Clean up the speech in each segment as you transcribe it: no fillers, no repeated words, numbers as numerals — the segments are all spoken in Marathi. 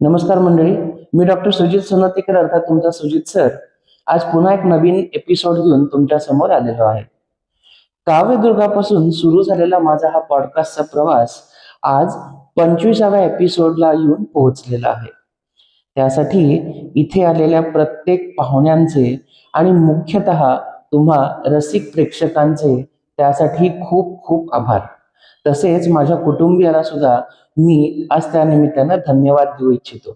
नमस्कार मंडळी. मी डॉक्टर सुजित सोनतीकर अर्थात तुमचा सुजित सर आज पुन्हा एक नवीन एपिसोड घेऊन तुमच्या समोर आलेलो आहे. काव्यदुर्गापासून सुरू झालेला माझा हा पॉडकास्टचा प्रवास आज 25व्या एपिसोडला येऊन पोहोचलेला आहे. त्यासाठी इथे आलेल्या प्रत्येक पाहुण्यांचे आणि मुख्यतः तुम्हा रसिक प्रेक्षकांचे त्यासाठी खूप खूप आभार. तसेच माझ्या कुटुंबियाला सुद्धा मी आज त्या निमित्तानं धन्यवाद देऊ इच्छितो.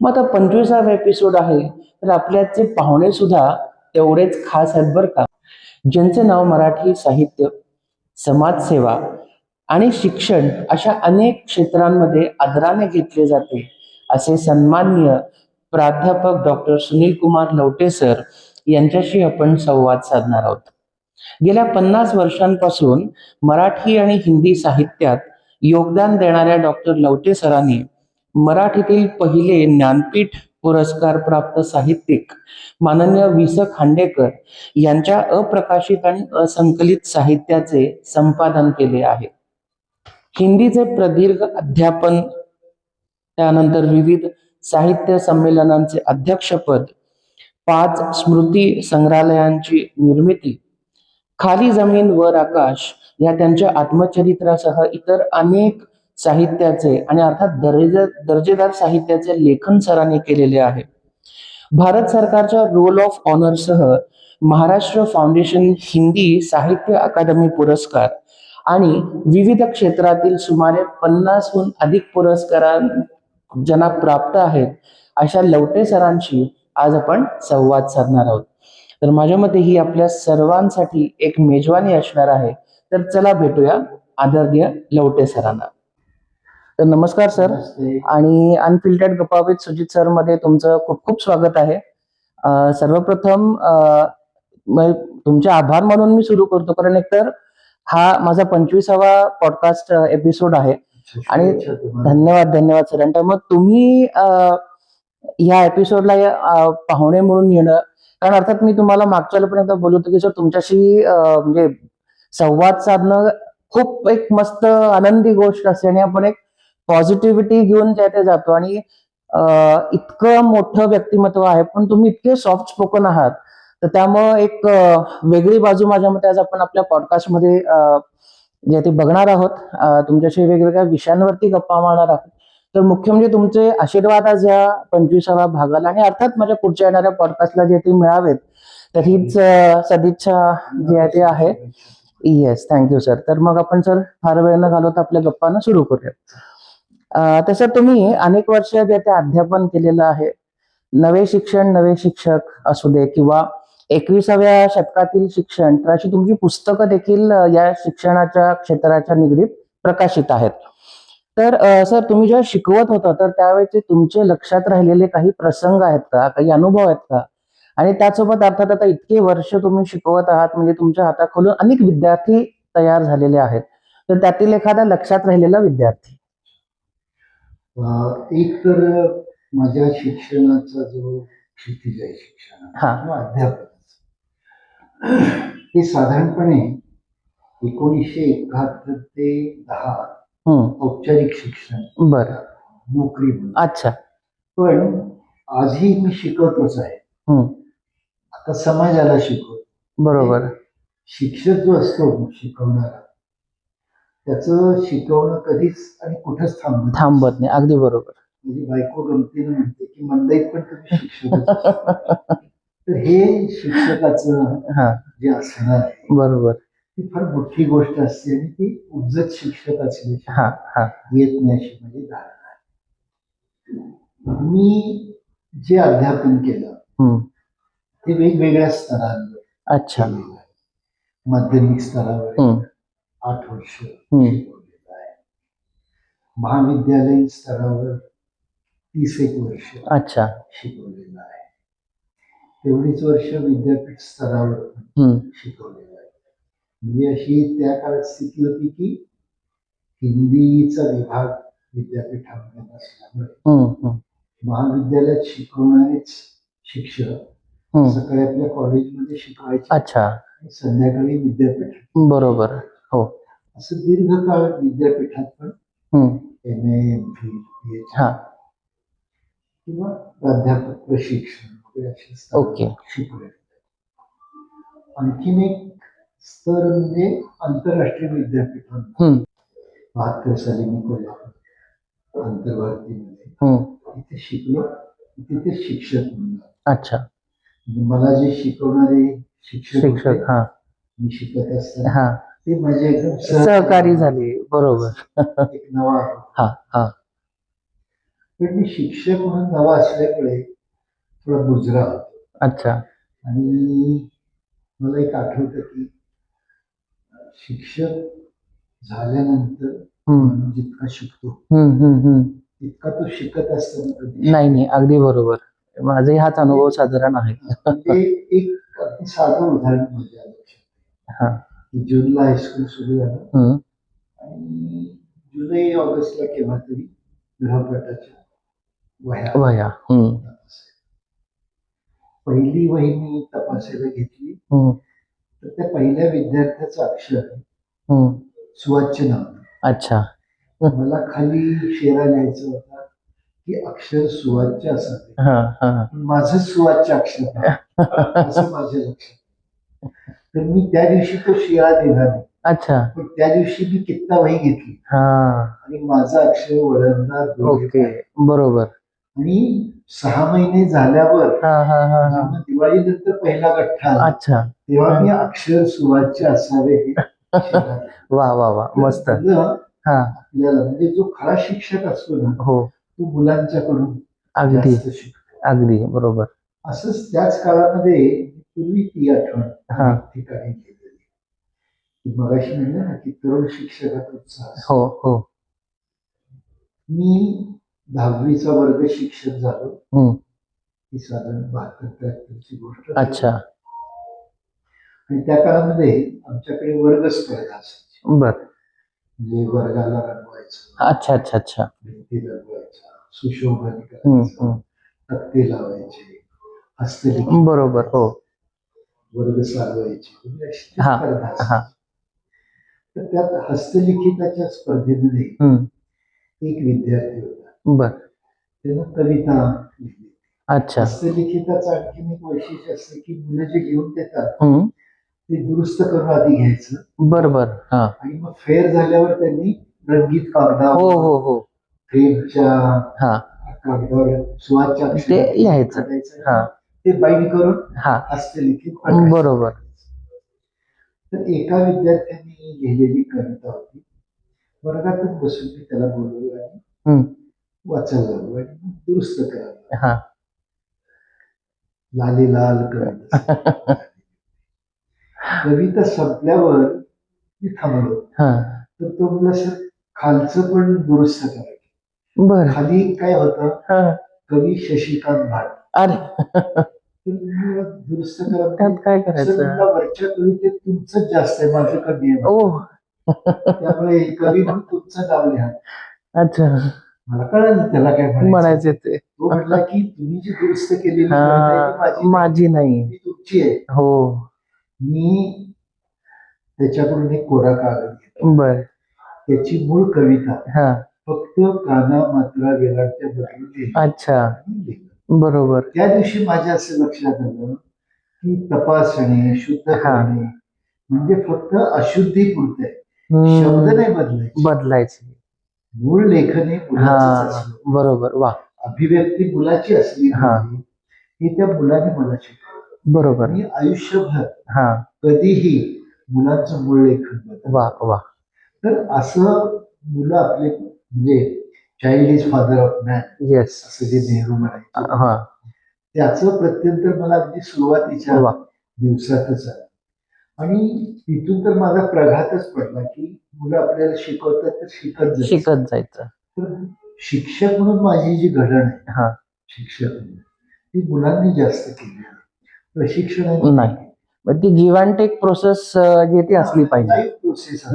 मग आता 25वा एपिसोड आहे, तर आपल्याचे पाहुणे सुद्धा तेवढेच खास आहेत बरं का, ज्यांचे नाव मराठी साहित्य, समाजसेवा आणि शिक्षण अशा अनेक क्षेत्रांमध्ये आदराने घेतले जाते असे सन्माननीय प्राध्यापक डॉक्टर सुनील कुमार लवटे सर यांच्याशी आपण संवाद साधणार आहोत. गेल्या 50 वर्षांपासून मराठी आणि हिंदी साहित्यात योगदान देणाऱ्या डॉक्टर लवटे सरांनी मराठीतील पहिले ज्ञानपीठ पुरस्कार प्राप्त साहित्यिक माननीय वि स खांडेकर यांच्या अप्रकाशित आणि असंकलित साहित्याचे संपादन केले आहे. हिंदीचे प्रदीर्घ अध्यापन, त्यानंतर विविध साहित्य संमेलनांचे अध्यक्षपद, 5 स्मृती संग्रहालयांची निर्मिती, खाली जमीन वर आकाश या त्यांच्या आत्मचरित्रासह इतर अनेक साहित्याचे आणि अर्थात दर्जेदार साहित्याचे लेखन सरांनी केलेले आहे. भारत सरकारच्या रोल ऑफ ऑनर सह महाराष्ट्र फाउंडेशन हिंदी साहित्य अकादमी पुरस्कार आणि विविध क्षेत्रातील सुमारे 50हून अधिक पुरस्कार ज्यांना प्राप्त आहेत अशा लवटे सरांशी आज आपण संवाद साधणार आहोत. तर माझ्या मते ही आपल्या सर्वांसाठी एक मेजवानी असणार आहे. तर चला भेटूया आदरणीय लवटे सरांना. तर नमस्कार सर. आणि अनफिल्टर्ड गप्पा विथ सुजित सर मध्ये तुमचं खूप खूप स्वागत आहे. सर्वप्रथम तुमचे आभार मानून मी सुरू करतो, कारण एकतर हा माझा 25वा पॉडकास्ट एपिसोड आहे. आणि धन्यवाद सर. आणि मग तुम्ही या एपिसोडला पाहुणे म्हणून येणं, कारण अर्थात मी तुम्हाला मागच्या पण एकदा बोललो होतो की सर तुमच्याशी म्हणजे संवाद साधणं खूप एक मस्त आनंदी गोष्ट असते आणि आपण एक पॉझिटिव्हिटी घेऊन ते जातो. आणि इतकं मोठं व्यक्तिमत्व आहे पण तुम्ही इतके सॉफ्ट स्पोकन आहात, तर त्यामुळं एक वेगळी बाजू माझ्या मते आज आपण आपल्या पॉडकास्टमध्ये जे ते बघणार आहोत. तुमच्याशी वेगवेगळ्या विषयांवरती गप्पा मारणार आहोत. तर मुख्य म्हणजे तुमचे आशीर्वाद आज या 25व्या भागाला आणि अर्थात माझ्या पुढच्या येणाऱ्या पॉडकास्टला जे ते मिळावेत, तर हीच सदिच्छा जी आहे ते आहे. Yes, thank you sir. तर मग आपण सर फार वेळ न घालवता आपल्या गप्पांना सुरू करूया. तसं तुम्ही अनेक वर्ष जे ते अध्यापन केलेलं आहे. नवे शिक्षण नवे शिक्षक असू दे किंवा 21व्या शतकातील शिक्षण, तर अशी तुमची पुस्तकं देखील या शिक्षणाच्या क्षेत्राच्या निगडीत प्रकाशित आहेत. तर सर तुम्ही जेव्हा शिकवत होता तर त्यावेळेचे तुमचे लक्षात राहिलेले काही प्रसंग आहेत का, काही अनुभव आहेत का? आणि त्यासोबत अर्थात आता इतके वर्ष तुम्ही शिकवत आहात म्हणजे तुमच्या हाताखालून अनेक विद्यार्थी तयार झालेले आहेत, तर त्यातील एखादा लक्षात राहिलेला विद्यार्थी. एक तर माझ्या शिक्षणाचा जो क्षितिज आहे शिक्षण किंवा अध्यापनाचा, ते साधारणपणे 1971 ते 10 औपचारिक शिक्षण, बर, नोकरी. अच्छा. पण आजही मी शिकवतोच आहे. आता समाजाला शिकवतो. बरोबर. शिक्षक जो असतो शिकवणारा, त्याचं शिकवणं कधीच आणि कुठंच थांबत नाही. अगदी बरोबर. म्हणजे बायको गमतीनं म्हणते की मंडईत पण तुम्ही शिक्षक. तर हे शिक्षकाचं जे असणार आहे, बरोबर, ती फार मोठी गोष्ट असते आणि ती उज्जत शिक्षक असल्याची येत नाही अशी म्हणजे धारणा आहे. मी जे अध्यापन केलं ते वेगवेगळ्या स्तरांवर. अच्छा. माध्यमिक स्तरावर 8 वर्ष शिकवलेलं आहे. महाविद्यालयीन स्तरावर 30 वर्ष अच्छा शिकवलेलं आहे. तेवढीच वर्ष विद्यापीठ स्तरावर शिकवलेलं आहे. म्हणजे अशी त्या काळात स्थिती होती की हिंदीचा विभाग विद्यापीठामध्ये नसल्यामुळे महाविद्यालयात शिकवणारेच शिक्षक सकाळी आपल्या कॉलेजमध्ये शिकवायचे. अच्छा. संध्याकाळी विद्यापीठ. बरोबर. हो. असं दीर्घकाळ विद्यापीठात पण MA, MPhil, PhD किंवा प्राध्यापक प्रशिक्षण वगैरे असे स्तर ओके. शिकवले. आणखीन एक स्तर म्हणजे आंतरराष्ट्रीय विद्यापीठांना 72 साली मी कोल्हापूर आंतरभारतीमध्ये तिथे शिकलो. तिथे शिक्षक म्हणून. अच्छा. म्हणजे मला जे शिकवणारे शिक्षक होते, हा मी शिकत असताना ते माझे एकदम सहकारी झाले. बरोबर. एक नवा हा पण मी शिक्षक म्हणून नवा असल्यामुळे थोडा बुजरा होतो. अच्छा. आणि मला एक आठवतं की शिक्षक झाल्यानंतर माणूस जितका शिकतो तितका तो शिकत असताना कधी नाही, अगदी बरोबर. माझाही हाच अनुभव साधारण आहे. म्हणजे एक अगदी साधं उदाहरण माझ्या लक्षात की जूनला हायस्कूल सुरू झालं आणि जुलै ऑगस्टला केव्हा तरी गृहपाठाच्या वह्या पहिली वही मी तपासायला घेतली तर त्या पहिल्या विद्यार्थ्याचं अक्षर सुवाच्य नव्हतं. अच्छा. मला खाली शेरा लिहायचा होता की अक्षर सुवाच्य असावे, माझं सुवाच्य अक्षर असं माझ्या लक्षात. तर मी त्या दिवशी तो शेरा लिहिला नाही. अच्छा. पण त्या दिवशी मी कित्ता वही घेतली आणि माझं अक्षर वळणदार. ओके, बरोबर. आणि 6 महिने झाल्यावर जेव्हा दिवाळीनंतर पहिला गठ्ठा आला, अच्छा, तेव्हा मी अक्षर सुवाच्य असावे हे वा वा वा, मस्त. आपल्याला म्हणजे जो खरा शिक्षक असतो ना, हो, तो मुलांच्याकडून अगदी शिकतो. अगदी बरोबर. असंच त्याच काळामध्ये पूर्वी ती आठवण ठिकाणी केलेली. मगाशी म्हणलं ना की तरुण शिक्षकाचा उत्साह. हो हो. मी 10वीचा वर्ग शिक्षक झालो. ही साधारण 72-73ची गोष्ट. अच्छा. आणि त्या काळामध्ये आमच्याकडे वर्ग स्पर्धा असायची. बर. म्हणजे वर्गाला रंगवायचं. अच्छा अच्छा अच्छा. भिंती रंगवायच्या, सुशोभन करायचं, तक्ते लावायचे, हस्तलिखित. बरोबर. हो. वर्ग साधवायचे. स्पर्धा. तर त्यात हस्तलिखिताच्या स्पर्धेमध्ये एक विद्यार्थी होता. बर. त्यानं कविता लिहिली. अच्छा. हस्तलिखिताचं आणखीन एक वैशिष्ट्य असतं की मुलं जे घेऊन देतात ते दुरुस्त करून आधी घ्यायचं. बरोबर. आणि मग फेर झाल्यावर त्यांनी रंगीत कागदावर, हो हो हो, फ्रेमच्या कागदावर सुवाच्य अक्षर लिहायचं. ते बाईंड करून हस्तलिखित. बरोबर. तर एका विद्यार्थ्यांनी लिहिलेली कविता होती. वर्गातच बसून मी त्याला बोलवलं आणि वाचायला लागलो आणि दुरुस्त करायला. लाली लाल कविता. कविता संपल्यावर मी थांबलो. तर तो म्हणला, सर खालचं पण दुरुस्त करायचं. बर. खाली काय होतं, कवी शशिकांत भाट. अरे, दुरुस्त करा. त्यात काय करायचं, वरच्या कवितेत तुमचंच जास्त आहे, माझं कमी आहे. त्यामुळे कवी म्हणून तुमचं नाव लिहा. अच्छा. मला कळलं त्याला काय म्हणायचं ते. तो म्हटला की तुम्ही जी दुरुस्त केलेली माझी नाही, तुमची आहे. हो. मी त्याच्याकडून एक कोरा कागद घेतला. बर. त्याची मूळ कविता फक्त काना मात्रा वेलांट्या बदलून लिहिली. अच्छा. बरोबर. त्या दिवशी माझ्या असं लक्षात आलं की तपासणे, शुद्ध करणे म्हणजे फक्त अशुद्धी पुरते, शब्द नाही बदलायचे. मूळ लेखन हे मुलाचंच असलं. बरोबर. वा. अभिव्यक्ती मुलाची असली ही त्या मुलाने मला शिकवलं. बरोबर. मी आयुष्यभर कधीही मुलांचं मूळ लेखन बदल. वा वा. तर असं मुलं आपले म्हणजे child is father of man, yes, असं जे नेहरू म्हणायचे, त्याचं प्रत्यंतर मला अगदी सुरुवातीच्या दिवसातच आलं. आणि तिथून तर माझा प्रघातच पडला की मुलं आपल्याला शिकवतात तर शिकत जायचं. तर शिक्षक म्हणून माझी जी घडण आहे, शिक्षक म्हणून ती मुलांनी जास्त केली आहे, प्रशिक्षण नाही. ती गिव्ह अँड टेक प्रोसेस जी ती असली पाहिजे.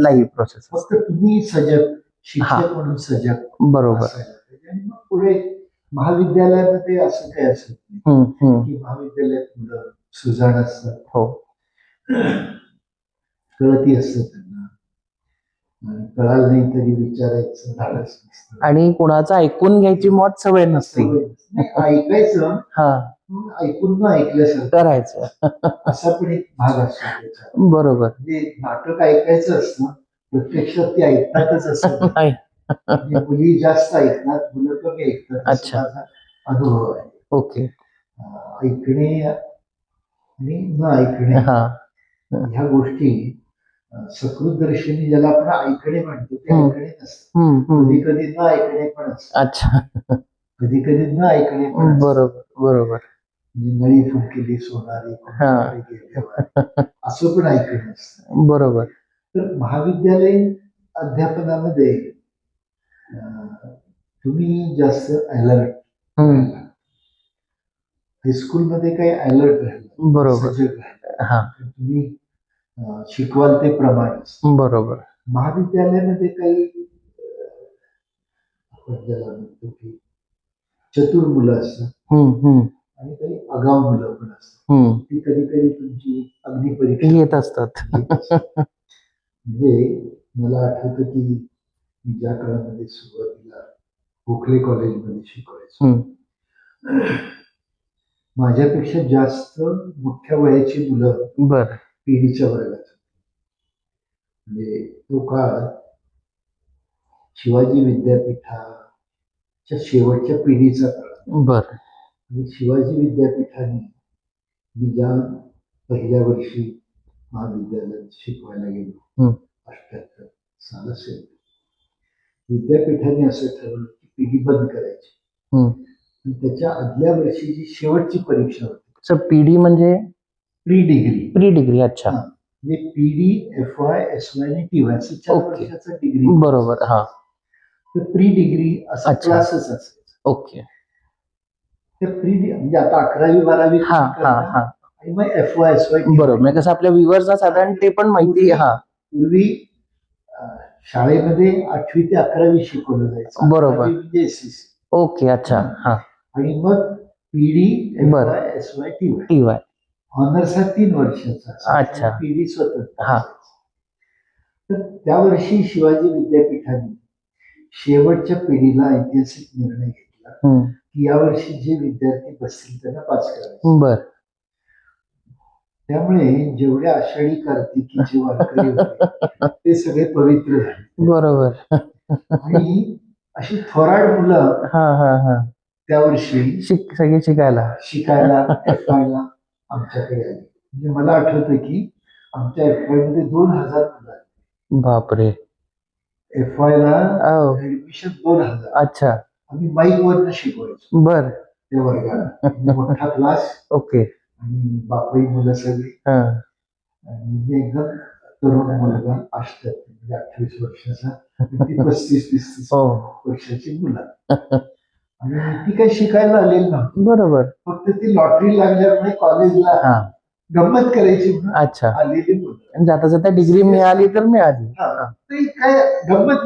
Live process. फक्त तुम्ही सजग, शिक्षक म्हणून सजग. बरोबर. आणि मग पुढे महाविद्यालयामध्ये असं काय असत नाही की महाविद्यालयात मुलं सुजाण असतात, हो, कळती असतं त्यांना, आणि कळालं नाही तरी विचारायचं धाडस नसतं. आणि कुणाचं ऐकून घ्यायची मत सवय नसते. नाही, ऐकायचं, हा, ऐकून न ऐकल्यासारखं करायचं. असा पण एक भाग असतो त्याच्यात. बरोबर. म्हणजे नाटक ऐकायचं असतं, प्रत्यक्षात ते ऐकतातच असं नाही. म्हणजे मुली जास्त ऐकतात, मुलं कमी ऐकतात, असा अच्छा. माझा अनुभव आहे. ओके. ऐकणे आणि न ऐकणे हा. ह्या गोष्टी सकृतदर्शनी ज्याला आपण ऐकणे म्हणतो ते ऐकणे नसतं. कधी कधी न ऐकणे पण असतं. अच्छा. कधी कधी न ऐकणे पण असतं. बरोबर बरोबर. म्हणजे नळी फुंकली सोनारी कोणाकडे गेल्यावर असं पण ऐकणे असतं. बरोबर. तर महाविद्यालयीन अध्यापनामध्ये तुम्ही जास्त अलर्ट, हायस्कूलमध्ये काही अलर्ट राहिलं, बरोबर. सजग राहिलं, हा, तुम्ही शिकवाल ते प्रमाणच. बरोबर. महाविद्यालयामध्ये काही आपण ज्याला म्हणतो की चतुर मुलं असतात आणि काही आगाऊ मुलं पण असतात. ती कधी कधी तुमची अग्निपरीक्षा येत असतात. म्हणजे मला आठवतं की मी ज्या काळामध्ये सुरुवातीला गोखले कॉलेजमध्ये शिकवायचो, माझ्यापेक्षा जास्त मोठ्या वयाची मुलं पीडीच्या वर्गात. म्हणजे तो काळ शिवाजी विद्यापीठाच्या शेवटच्या पिढीचा काळ. आणि शिवाजी विद्यापीठाने मी ज्या पहिल्या वर्षी महाविद्यालयात शिकवायला गेलो 78 साल असेल, विद्यापीठाने असं ठरवलं की पिढी बंद करायची. आणि त्याच्या आदल्या वर्षीची शेवटची परीक्षा होती. पीडी म्हणजे प्री डिग्री. Pre degree. अच्छा. म्हणजे पीडी, FY, SY आणि TY असं 4 वर्षाचा डिग्री. बरोबर. हा. तर प्री डिग्री असा क्लासेस असायचा. ओके. तर प्री म्हणजे आता 11वी 12वी आणि मग FY, SY. बरोबर. म्हणजे कसं आपल्या व्ह्युअर्सला साधारण ते पण माहिती. हा, पूर्वी शाळेमध्ये 8वी ते 11वी शिकवलं जायचं. बरोबर. म्हणजे SCC. ओके. अच्छा. हा. आणि मग PD, FY, SY, TY. Honours हा 3 वर्षाचा. अच्छा. पीडी स्वतंत्र. तर त्या वर्षी शिवाजी विद्यापीठाने शेवटच्या पिढीला ऐतिहासिक निर्णय घेतला की यावर्षी जे विद्यार्थी बसतील त्यांना पास करायचं. त्यामुळे जेवढ्या आषाढी कार्तिकीचे वारकरी होते ते सगळे पवित्र झाले. बरोबर. आणि अशी थोराड मुलं त्या वर्षी सगळे शिकायला FY ला आमच्याकडे आली. म्हणजे मला आठवतं की आमच्या FY मध्ये 2000 मुलं आली. बापरे. FY ला ऍडमिशन 2000. अच्छा. आम्ही माईक वरनं शिकवायचो त्या वर्गाला. मोठा क्लास. ओके. आणि बापई मुलं सगळी. आणि मी एकदम तरुण मुलगा, 28 वर्षाचा, ती 35-33 वर्षाची मुलं. आणि ती काही शिकायला आलेली नव्हती. बरोबर. फक्त ती लॉटरी लागल्यामुळे कॉलेजला गंमत करायची म्हणून आलेली मुलं. जाता जाता डिग्री मिळाली तर मिळाली. ते काय गंमत.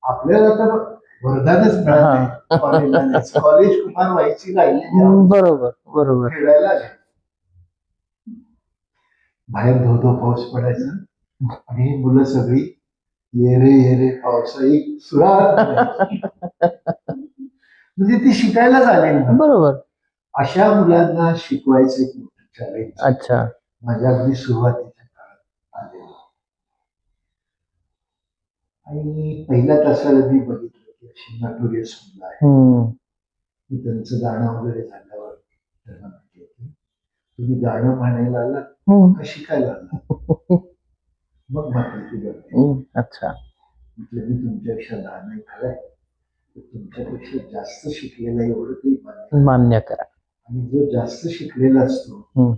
आपल्याला तर वरदानच मिळालं कॉलेज कुमार व्हायची राहिली. बरोबर बरोबर. खेळायला बाहेर धो पाऊस पडायचा आणि मुलं सगळी ये रे पावसाळी सुरात. म्हणजे ती शिकायलाच आलेली. बरोबर. अशा मुलांना शिकवायचं एक मोठं चॅलेंज. अच्छा. माझ्या अगदी सुरुवातीच्या काळात आलेलं. आणि पहिल्या तासाला मी बघितलं की अशी नटोरियस मुलं आहे. मी त्यांचं गाणं वगैरे झाल्यावर त्यांना म्हटलं की तुम्ही गाणं म्हणायला आलात का शिकायला आलात? मग म्हटलं की बघ. अच्छा. म्हटलं मी तुमच्यापेक्षा लहान आहे खरंय, तुमच्यापेक्षा जास्त शिकलेला एवढं तरी मान्य करा. आणि जो जास्त शिकलेला असतो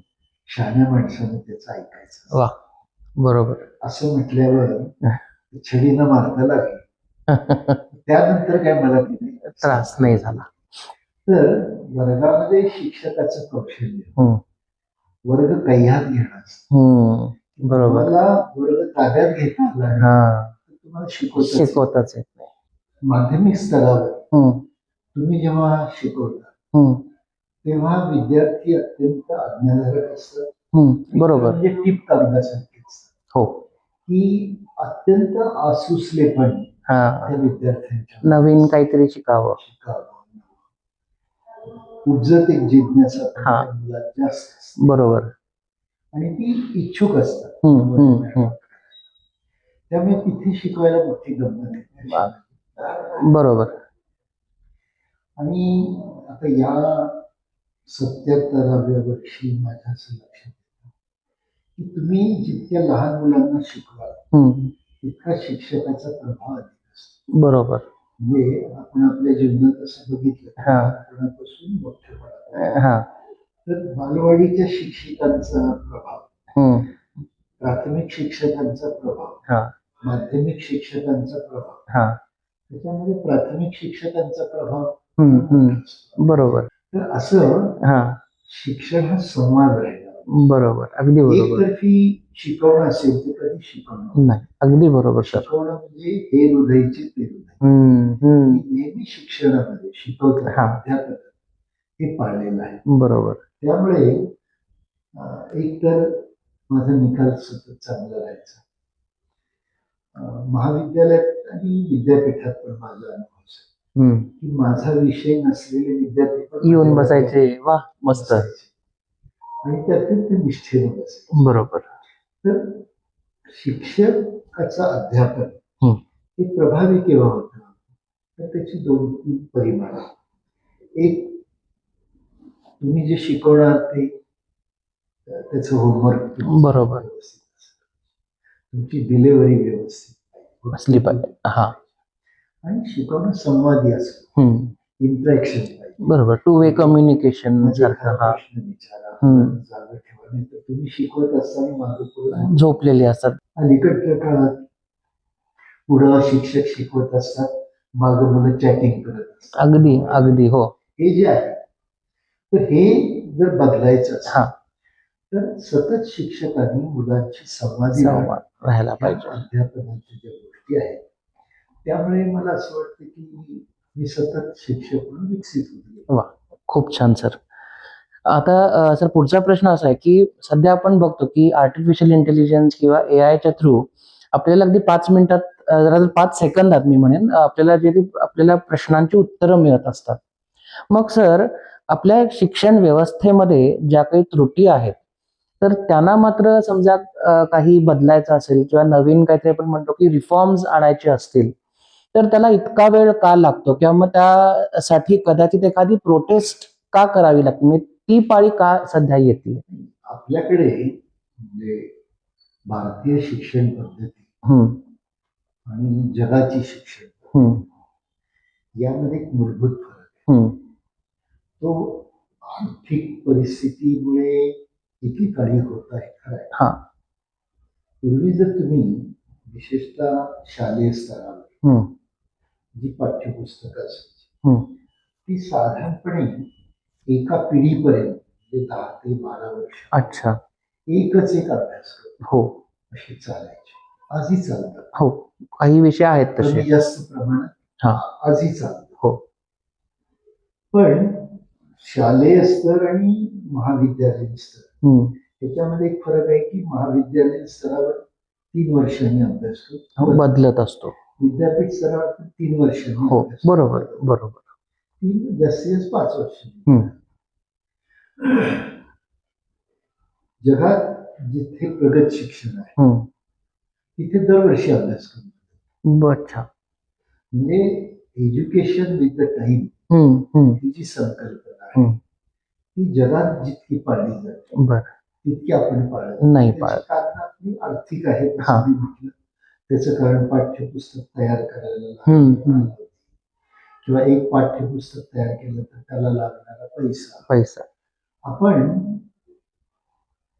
शहाण्या माणसाने त्याचं ऐकायचं. वा. बरोबर. असं म्हटल्यावर छडीनं मारता लागली. त्यानंतर काय मला त्रास नाही झाला. तर वर्गामध्ये शिक्षकाचं कौशल्य, वर्ग कह्यात घेणं. बरोबर. वर्ग ताब्यात घेता आला तुम्हाला शिकवताच येत नाही. माध्यमिक स्तरावर तुम्ही जेव्हा शिकवता तेव्हा विद्यार्थी अत्यंत आज्ञाधारक असतात. बरोबर. म्हणजे टीप कागदासारखे असतात. हो. की अत्यंत आसुसलेपण हा, त्या विद्यार्थ्यांच्या नवीन काहीतरी शिकावं. शिकावं. उपजत एक जिज्ञासा हा. त्या मुलात जास्त असते. बरोबर. आणि ती इच्छुक असतात. हम्म. त्यामुळे तिथे शिकवायला मोठी गंमत आहे. बरोबर. आणि आता या 77व्या वर्षी माझ्या असं लक्षात येतं की तुम्ही जितक्या लहान मुलांना शिकवाल तितका शिक्षकाचा प्रभाव अधिक असतो. बरोबर. म्हणजे आपण आपल्या जीवनात असं बघितलं लहानपणापासून मोठेपणापर्यंत तर बालवाडीच्या शिक्षकांचा प्रभाव, प्राथमिक शिक्षकांचा प्रभाव, माध्यमिक शिक्षकांचा प्रभाव, त्याच्यामध्ये प्राथमिक शिक्षकांचा प्रभाव बरोबर. तर असं शिक्षण हा संवाद राहिला. बरोबर, अगदी बरोबर. एकतर्फी शिकवणं असेल तर कधी शिकवणं नाही, अगदी बरोबर सर. शिकवणं म्हणजे हे हृदयचे ते हृदय. नेहमी शिक्षणामध्ये शिकवतात अध्यापक हे पाळलेलं आहे. बरोबर. त्यामुळे एकतर माझा निकाल सतत चांगला राहायचा. महाविद्यालयात आणि विद्यापीठात पण माझा अनुभव की माझा विषय नसलेले विद्यार्थी येऊन बसायचे. वा, मस्त. आणि त्यातून ते निष्ठेने बसायचे. बरोबर. तर शिक्षकाचा अध्यापन हे प्रभावी केव्हा होतं तर त्याची 2-3 परिमाण. एक, तुम्ही जे शिकवणार ते त्याचं होमवर्क बरोबर, तुमची डिलिव्हरी व्यवस्थित असली पाहिजे. आणि शिकवणं संवादी असतं, इंटरॅक्शन पाहिजे. बरोबर, टू वे कम्युनिकेशन सारखं. प्रश्न विचारा, जागा ठेवा. नाही तर तुम्ही शिकवत असताना मागे पुढे झोपलेले असतात. अलीकडच्या काळात पुढं शिक्षक शिकवत असतात, मागं मुलं चॅटिंग करत असतात. अगदी अगदी. हो, हे जे आहे तर हे जर बदलायचं असेल तर सतत शिक्षकांनी मुलांची संवादी राहायला पाहिजे. अध्यापनाच्या ज्या गोष्टी आहेत त्यामुळे मला असं वाटतं की मी सतत शिक्षक म्हणून विकसित होतो. वा, खूप छान सर. आता सर पुढचा प्रश्न असा आहे की सध्या आपण बघतो की आर्टिफिशियल इंटेलिजन्स किंवा एआयच्या थ्रू आपल्याला अगदी 5 मिनिटात 5 सेकंदात मी म्हणेन आपल्याला प्रश्नांची उत्तरं मिळत असतात. मग सर, आपल्या शिक्षण व्यवस्थेमध्ये ज्या काही त्रुटी आहेत तर त्यांना मात्र समजा काही बदलायचं असेल किंवा नवीन काहीतरी आपण म्हणतो की रिफॉर्म्स आणायचे असतील तर त्याला इतका वेळ का लागतो किंवा मग त्यासाठी कदाचित एखादी प्रोटेस्ट का करावी लागते, म्हणजे ती पाळी का सध्या येते? आपल्याकडे म्हणजे भारतीय शिक्षण पद्धती आणि जगाची शिक्षण यामध्ये एक मूलभूत फरक आहे. तो आर्थिक परिस्थितीमुळे एकेकाळी होत आहे खरं आहे. पूर्वी जर तुम्ही विशेषतः शालेय स्तरावर जी पाठ्यपुस्तकं असायची ती साधारणपणे एका पिढीपर्यंत म्हणजे 10 ते 12 वर्ष अच्छा एकच एक अभ्यासक्रम अशी चालायची. आजही चालतात. हो, काही विषय आहेत तसे कमी जास्त प्रमाणात आजही चालतात. पण शालेय स्तर आणि महाविद्यालयीन स्तर त्याच्यामध्ये एक फरक आहे की महाविद्यालयीन स्तरावर 3 वर्षांनी अभ्यासक्रम बदलत असतो. विद्यापीठ स्तरावर 3 वर्षांनी. बरोबर बरोबर. 3 जास्तीत जास्त 5 वर्षांनी. जगात जिथे प्रगत शिक्षण आहे तिथे दरवर्षी अभ्यासक्रम. अच्छा. म्हणजे एज्युकेशन विथ द टाइम ही जी संकल्पना आहे ती जगात जितकी पाळली जाते तितकी आपण पाळत नाही. कारण आपली आर्थिक आहे असं मी म्हटलं. त्याचं कारण पाठ्यपुस्तक तयार करायला किंवा एक पाठ्यपुस्तक तयार केलं तर त्याला लागणारा पैसा. आपण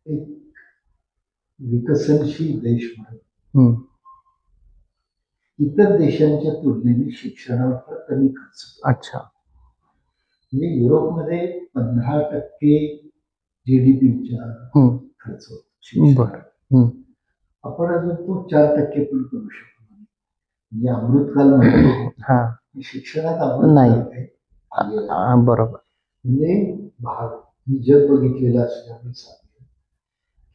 एक विकसनशील देश म्हणून इतर देशांच्या तुलनेने शिक्षणावर फार कमी खर्च. अच्छा. म्हणजे युरोपमध्ये 15% GDPच्या खर्च होतो. आपण अजून तो 4% पण करू शकतो. म्हणजे अमृतकाल म्हणतो शिक्षणात अमृतकाल नाही. बरोबर. म्हणजे मी जग बघितलेलं असल्यामुळे सांगतो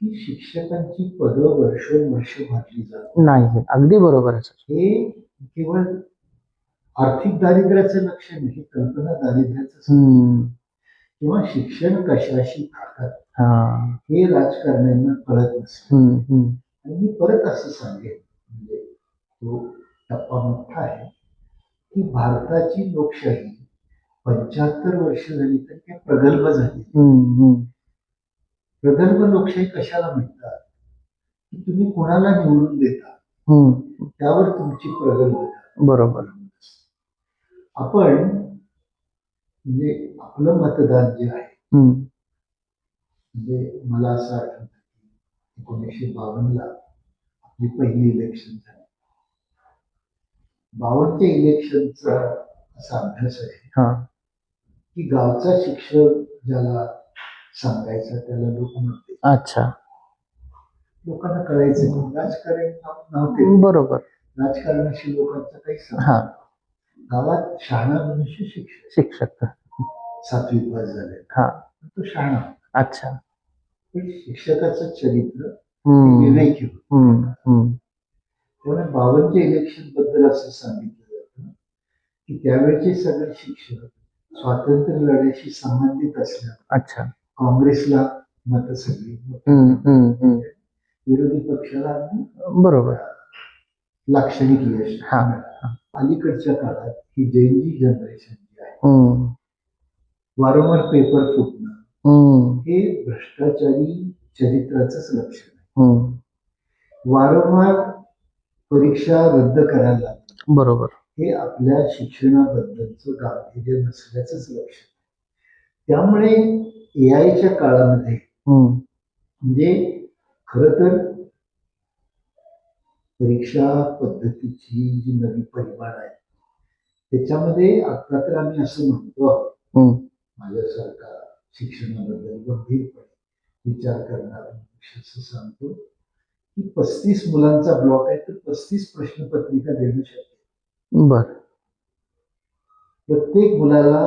की शिक्षकांची पदं वर्षोनवर्ष भरली जातात. नाही, अगदी बरोबर आहे सर. हे केवळ आर्थिक दारिद्र्याचं लक्षण नाही, कल्पना दारिद्र्याचं हम्म. किंवा शिक्षण कशाशी खातात हा. हे राजकारण्यांना कळत नसतं. आणि मी परत असं सांगेन, म्हणजे तो टप्पा मोठा आहे की भारताची लोकशाही 75 वर्ष झाली तरी काही प्रगल्भ झाली. प्रगल्भ लोकशाही कशाला म्हणतात की तुम्ही कोणाला निवडून देता त्यावर तुमची प्रगल्भता. बरोबर. आपण म्हणजे आपलं मतदान जे आहे, म्हणजे मला असं आठवतं की 1952 आपली पहिली इलेक्शन झाली. 52च्या इलेक्शनचा असा अभ्यास आहे की गावचा शिक्षक ज्याला सांगायचा त्याला लोक म्हणते. अच्छा. लोकांना कळायचं की राजकारण नव्हते. बरोबर. राजकारणाशी लोकांचा काही संबंध. गावात शहाणा मनुष्य शिक्षक 7वी पास झाले तो शहाणा. अच्छा. पण शिक्षकाचं चरित्र विवेकी होतं. त्यामुळे 52च्या इलेक्शन बद्दल असं सांगितलं जातं की त्यावेळचे सगळे शिक्षक स्वातंत्र्य लढ्याशी संबंधित असल्या काँग्रेसला मत सगळी, विरोधी पक्षाला बरोबर लाक्षणिक यश. अलीकडच्या काळात ही जैनजी जनरेशन जी आहे, वारंवार पेपर फुटणं हे भ्रष्टाचारी चरित्राचंच लक्षण आहे. वारंवार परीक्षा रद्द करायला लागणं, बरोबर, हे आपल्या शिक्षणाबद्दलचं गांभीर्य नसल्याचंच लक्षण. त्यामुळे एआयच्या काळामध्ये म्हणजे खर तर परीक्षा पद्धतीची जी नवी परिमाण आहे त्याच्यामध्ये आता तर आम्ही असं म्हणतो आहोत, माझ्यासारखा शिक्षणाबद्दल गंभीरपणे विचार करणारा असं सांगतो की 35 मुलांचा ब्लॉक आहे तर 35 प्रश्नपत्रिका देणं शक्य आहे. बर. प्रत्येक मुलाला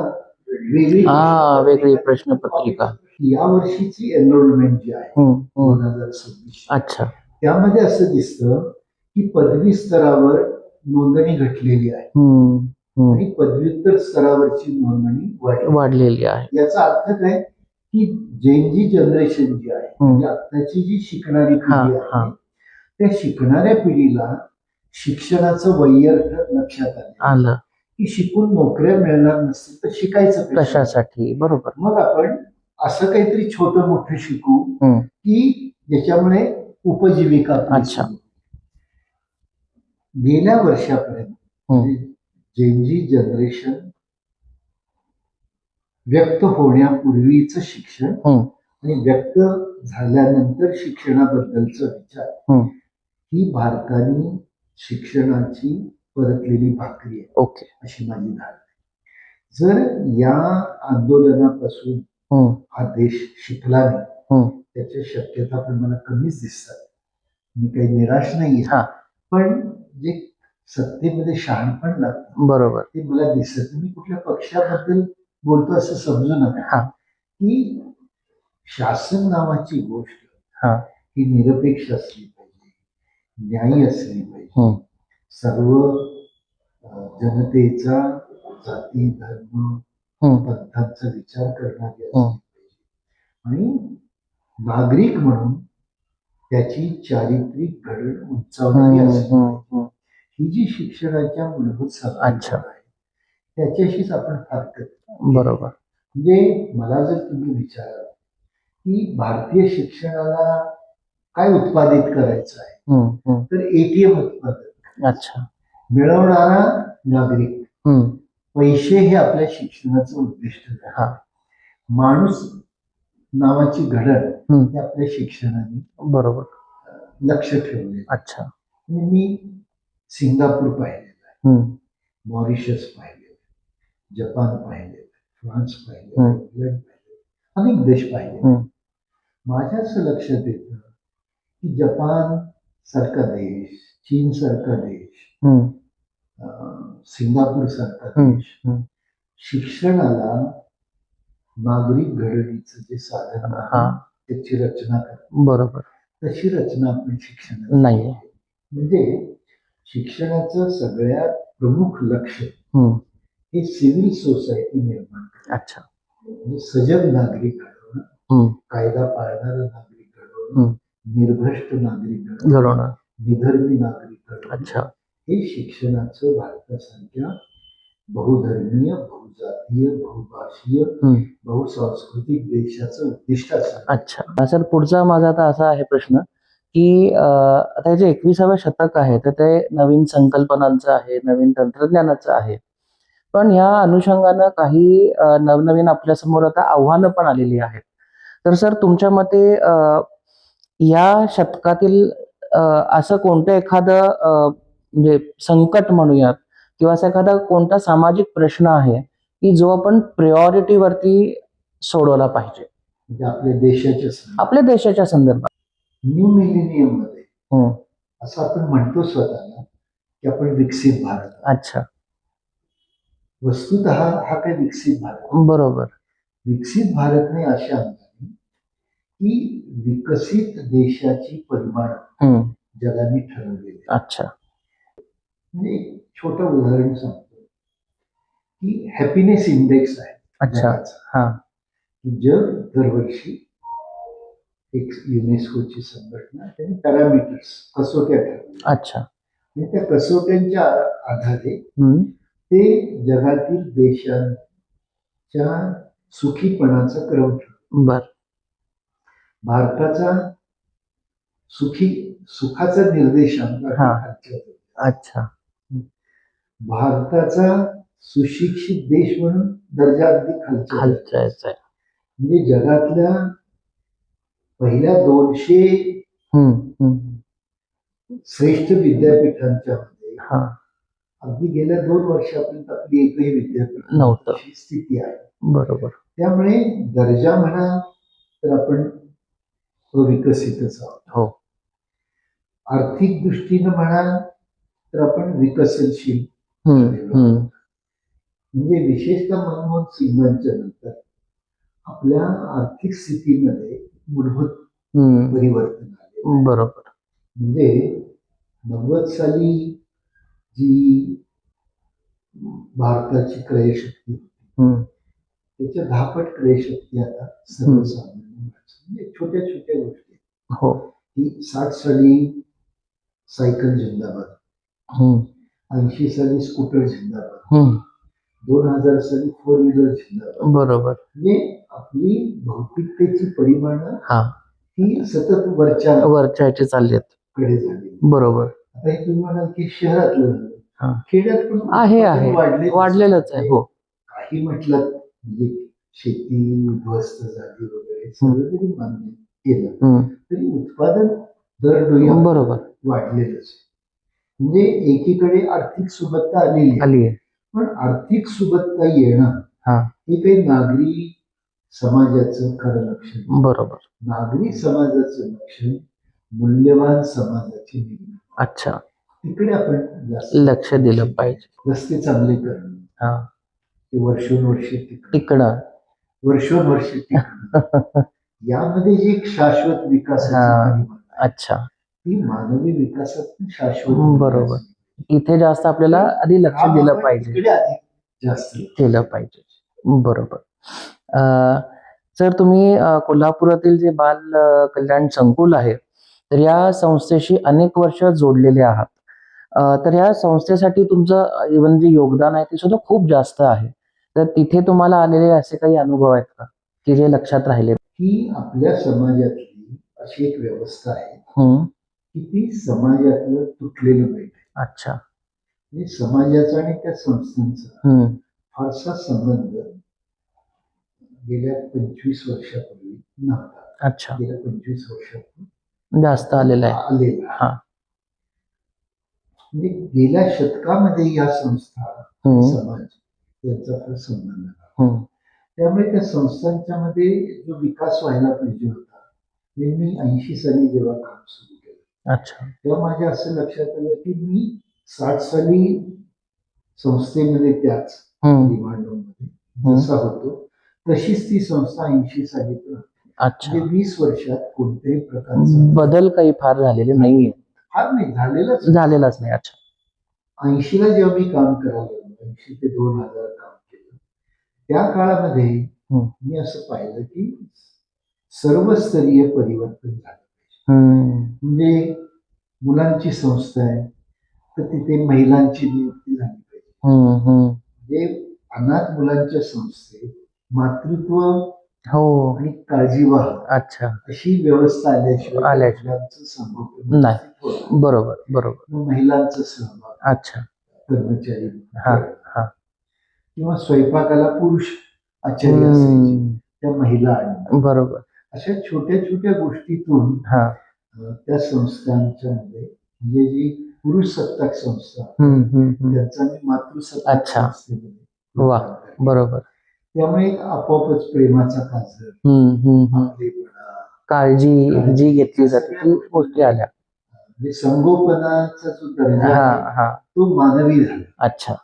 वेगळी प्रश्नपत्रिका. या वर्षीची एनरोलमेंट जी आहे 2026, अच्छा, त्यामध्ये असं दिसतं की पदवी स्तरावर नोंदणी घटलेली आहे आणि पदव्युत्तर स्तरावरची नोंदणी वाढलेली आहे. याचा अर्थ काय की जैनजी जनरेशन जी आहे, म्हणजे आताची जी शिकणारी पिढी आहे त्या शिकणाऱ्या पिढीला शिक्षणाचं वैयर्थ लक्षात आलं की शिकून नोकऱ्या मिळणार नसतील तर शिकायचं कशासाठी. बरोबर. मग आपण असं काहीतरी छोटं मोठं शिकू की ज्याच्यामुळे उपजीविका. अच्छा. गेल्या वर्षापर्यंत जैनजी जनरेशन व्यक्त होण्यापूर्वीच शिक्षण आणि व्यक्त झाल्यानंतर शिक्षणाबद्दलचा विचार ही भारताने शिक्षणाची परतलेली भाकरी आहे. ओके, अशी माझी धारणा आहे. जर या आंदोलनापासून हा देश शिकला नाही त्याच्या शक्यता पण मला कमीच दिसतात. मी काही निराश नाही, पण जे सत्तेमध्ये शहाणपण लागतं, बरोबर, ते मला दिसत. मी कुठल्या पक्षाबद्दल बोलतो असं समजू नका की शासन नावाची गोष्ट ही निरपेक्ष असली पाहिजे, न्यायी असली पाहिजे, सर्व जनतेचा जाती धर्म पंथांचा विचार करणारी असली पाहिजे आणि नागरिक म्हणून त्याची चारित्रिक घडण उंचावणारी असली पाहिजे. ही जी शिक्षणाच्या मूलभूत संकल्पना आहे त्याच्याशीच आपण फारकत. बरोबर. म्हणजे मला जर तुम्ही विचाराल की भारतीय शिक्षणाला काय उत्पादित करायचं आहे तर एटीएम उत्पादन. अच्छा. मिळवणारा नागरिक. पैसे हे आपल्या शिक्षणाचं उद्दिष्ट आहे. माणूस नावाची घडण हे आपल्या शिक्षणाने, बरोबर, लक्ष ठेवले. अच्छा. मी सिंगापूर पाहिलेलं आहे, मॉरिशस पाहिलेलं, जपान पाहिलेलं, फ्रान्स पाहिलेलं, इंग्लंड पाहिलेलं, अनेक देश पाहिले. माझ्या असं लक्षात येतं की जपान सारखा देश, चीन सारखा देश, सिंगापूर सारखा देश शिक्षणाला नागरिक घडणीचं जे साधन त्याची रचना करतो बरोबर. तशी रचना आपण शिक्षणाची नाहीये. म्हणजे शिक्षणाचं सगळ्यात प्रमुख लक्ष हम्म. हे सिव्हिल सोसायटी निर्माण करणे. अच्छा. म्हणजे सजग नागरिक घडवणं, हम्म. कायदा पाळणारा नागरिक हम्म. घडवणं, निर्भ्रष्ट नागरिक घडवणं, घडवणं. निधर्मी नागरिक घडवणं, अच्छा. हे शिक्षणाचं भारतासारख्या बहुधर्मीय, बहुजातीय, बहुभाषीय, बहुसांस्कृतिक देशाचं उद्दिष्ट असतं. अच्छा सर, पुढचा माझा आता असा आहे प्रश्न की आता जे 21वे शतक आहे तर ते नवीन संकल्पनांचं आहे, नवीन तंत्रज्ञानाचं आहे, पण ह्या अनुषंगानं काही नवनवीन आपल्या समोर आता आव्हानं पण आलेली आहेत. तर सर तुमच्या मते या शतकातील असं कोणतं एखादं म्हणजे संकट म्हणूयात किंवा असा एखादा कोणता सामाजिक प्रश्न आहे की जो आपण प्रायोरिटी वरती सोडवला पाहिजे म्हणजे आपल्या देशाच्या संदर्भात? न्यू मिलेनियम मध्ये असं आपण म्हणतो स्वतःला की आपण विकसित भारत. अच्छा. वस्तुतः हा काही विकसित भारत. बरोबर. विकसित भारतने अशा अंगाने की विकसित देशाची परिमाण जगाने ठरवलेली. अच्छा. म्हणजे एक छोटं उदाहरण सांगतो की हॅपीनेस इंडेक्स आहे. अच्छा. हा. जग दरवर्षी एक युनेस्कोची संघटना त्यांनी पॅरामीटर्स कसोट्या ठरवल्या. अच्छा. त्या कसोट्यांच्या आधारे ते जगातील देशांच्या सुखीपणाचा क्रम ठरवतो. बर. भारताचा सुखाचा निर्देशांक. अच्छा. भारताचा सुशिक्षित देश म्हणून दर्जा अगदी खालचा. म्हणजे जगातल्या पहिल्या 200 श्रेष्ठ विद्यापीठांच्या मध्ये अगदी गेल्या 2 वर्षापर्यंत आपली एकही विद्यापीठ नव्हतं स्थिती आहे. बरोबर. त्यामुळे दर्जा म्हणा तर आपण अविकसितच आहोत. हो. आर्थिक दृष्टीनं म्हणाल तर आपण विकसनशील. म्हणजे विशेषतः मनमोहन सिंगांच्या नंतर आपल्या आर्थिक स्थितीमध्ये मूलभूत परिवर्तन आले. बरोबर. म्हणजे 90 साली जी भारताची क्रयशक्ती होती त्याच्या 10 पट क्रयशक्ती आता सर्वसामान्य म्हणजे छोट्या छोट्या गोष्टी. हो. की 60 साली सायकल जिंदाबाद, 80 साली स्कूटर जिंदाबाद, 2000 साली 4 व्हीलर जिंदाबाद. बरोबर. म्हणजे आपली भौतिकतेची परिमाण ही सतत वरच्या चालली कडे झाली. बरोबर. आता हे तुम्ही म्हणाल की शहरातलं खेड्यात पण आहे वाढलेलंच आहे. हो. काही म्हटलं म्हणजे शेती उद्ध्वस्त झाली वगैरे सगळं जरी मान्य केलं तरी उत्पादन दर बरोबर वाढलेलंच. म्हणजे एकीकडे आर्थिक सुबत्ता आलेली आहे, पण आर्थिक सुबत्ता येणं हे काही नागरी समाजाचं खरं लक्षण. बरोबर. नागरी समाजाचं लक्षण मूल्यवान समाजाची निर्मिती. अच्छा. तिकडे आपण लक्ष दिलं पाहिजे. रस्ते चांगले करणं, ते वर्षोनवर्षे टिकणं, वर्षोनवर्षे टिकणं यामध्ये जी एक शाश्वत विकासाची. अच्छा. ती मानवी विकासात शाश्वत. बरोबर. इथे जास्त आपल्याला आधी लक्ष दिलं पाहिजे, जास्त केलं पाहिजे. बरोबर. सर तुम्ही कोल्हापुरातील जे बाल कल्याण संकुल आहे तर या संस्थेशी अनेक वर्ष जोडलेले आहात. तर या संस्थेसाठी तुमचं इव्हन जे योगदान आहे ते सुद्धा खूप जास्त आहे. तर तिथे तुम्हाला आलेले असे काही अनुभव आहेत का की जे लक्षात राहिले? की आपल्या समाजातली अशी एक व्यवस्था आहे की ती समाजातलं तुटलेलं भेट. अच्छा. म्हणजे समाजाचा आणि त्या संस्थांचा फारसा संबंध गेल्या 25 वर्षापूर्वी नव्हता. अच्छा. गेल्या 25 वर्षापूर्वी जास्त आलेला आहे. म्हणजे गेल्या शतकामध्ये या संस्था समाज यांचा फार संबंध आहे. त्यामुळे त्या संस्थांच्या मध्ये जो विकास व्हायला पाहिजे होता ते मी 80 साली जेव्हा काम सुरू केलं. अच्छा. तेव्हा माझ्या असं लक्षात आलं की मी 60 साली संस्थेमध्ये त्याच रिमांडमध्ये जसा होतो तशीच ती संस्था 80 साली पण. अच्छा. म्हणजे 20 वर्षात कोणत्याही प्रकारचा बदल काही फार झालेले नाहीये. फार नाही झालेलाच झालेलाच नाही. अच्छा. 80ला जेव्हा मी काम करायला लागलो, 80 ते 2000 काम केलं, त्या काळामध्ये मी असं पाहिलं की सर्वस्तरीय परिवर्तन झालं. म्हणजे मुलांची संस्था आहे तर तिथे महिलांची नियुक्ती झाली पाहिजे. म्हणजे अनाथ मुलांच्या संस्थेत मातृत्व आणि काळजीवाह अच्छा. अशी व्यवस्था आल्याशिवाय मुलांचं संगोपन नाही. बरोबर बरोबर. मग महिलांचा सहभाग. अच्छा. कर्मचारी किंवा स्वयंपाकाला पुरुष आचार्य असायचे, त्या महिला आणि बरोबर अशा छोट्या छोट्या गोष्टीतून त्या संस्थांच्या मध्ये म्हणजे जी पुरुष सत्ताक संस्था त्यांचा मी मातृसत्ताक संस्थेमध्ये वा बरोबर. त्यामुळे एक आपोआपच प्रेमाचा काजर, आपलेपणा, काळजी जी घेतली जाते ती गोष्टी आल्या. म्हणजे संगोपनाचा जो दर्जा तो मानवी झाला. अच्छा.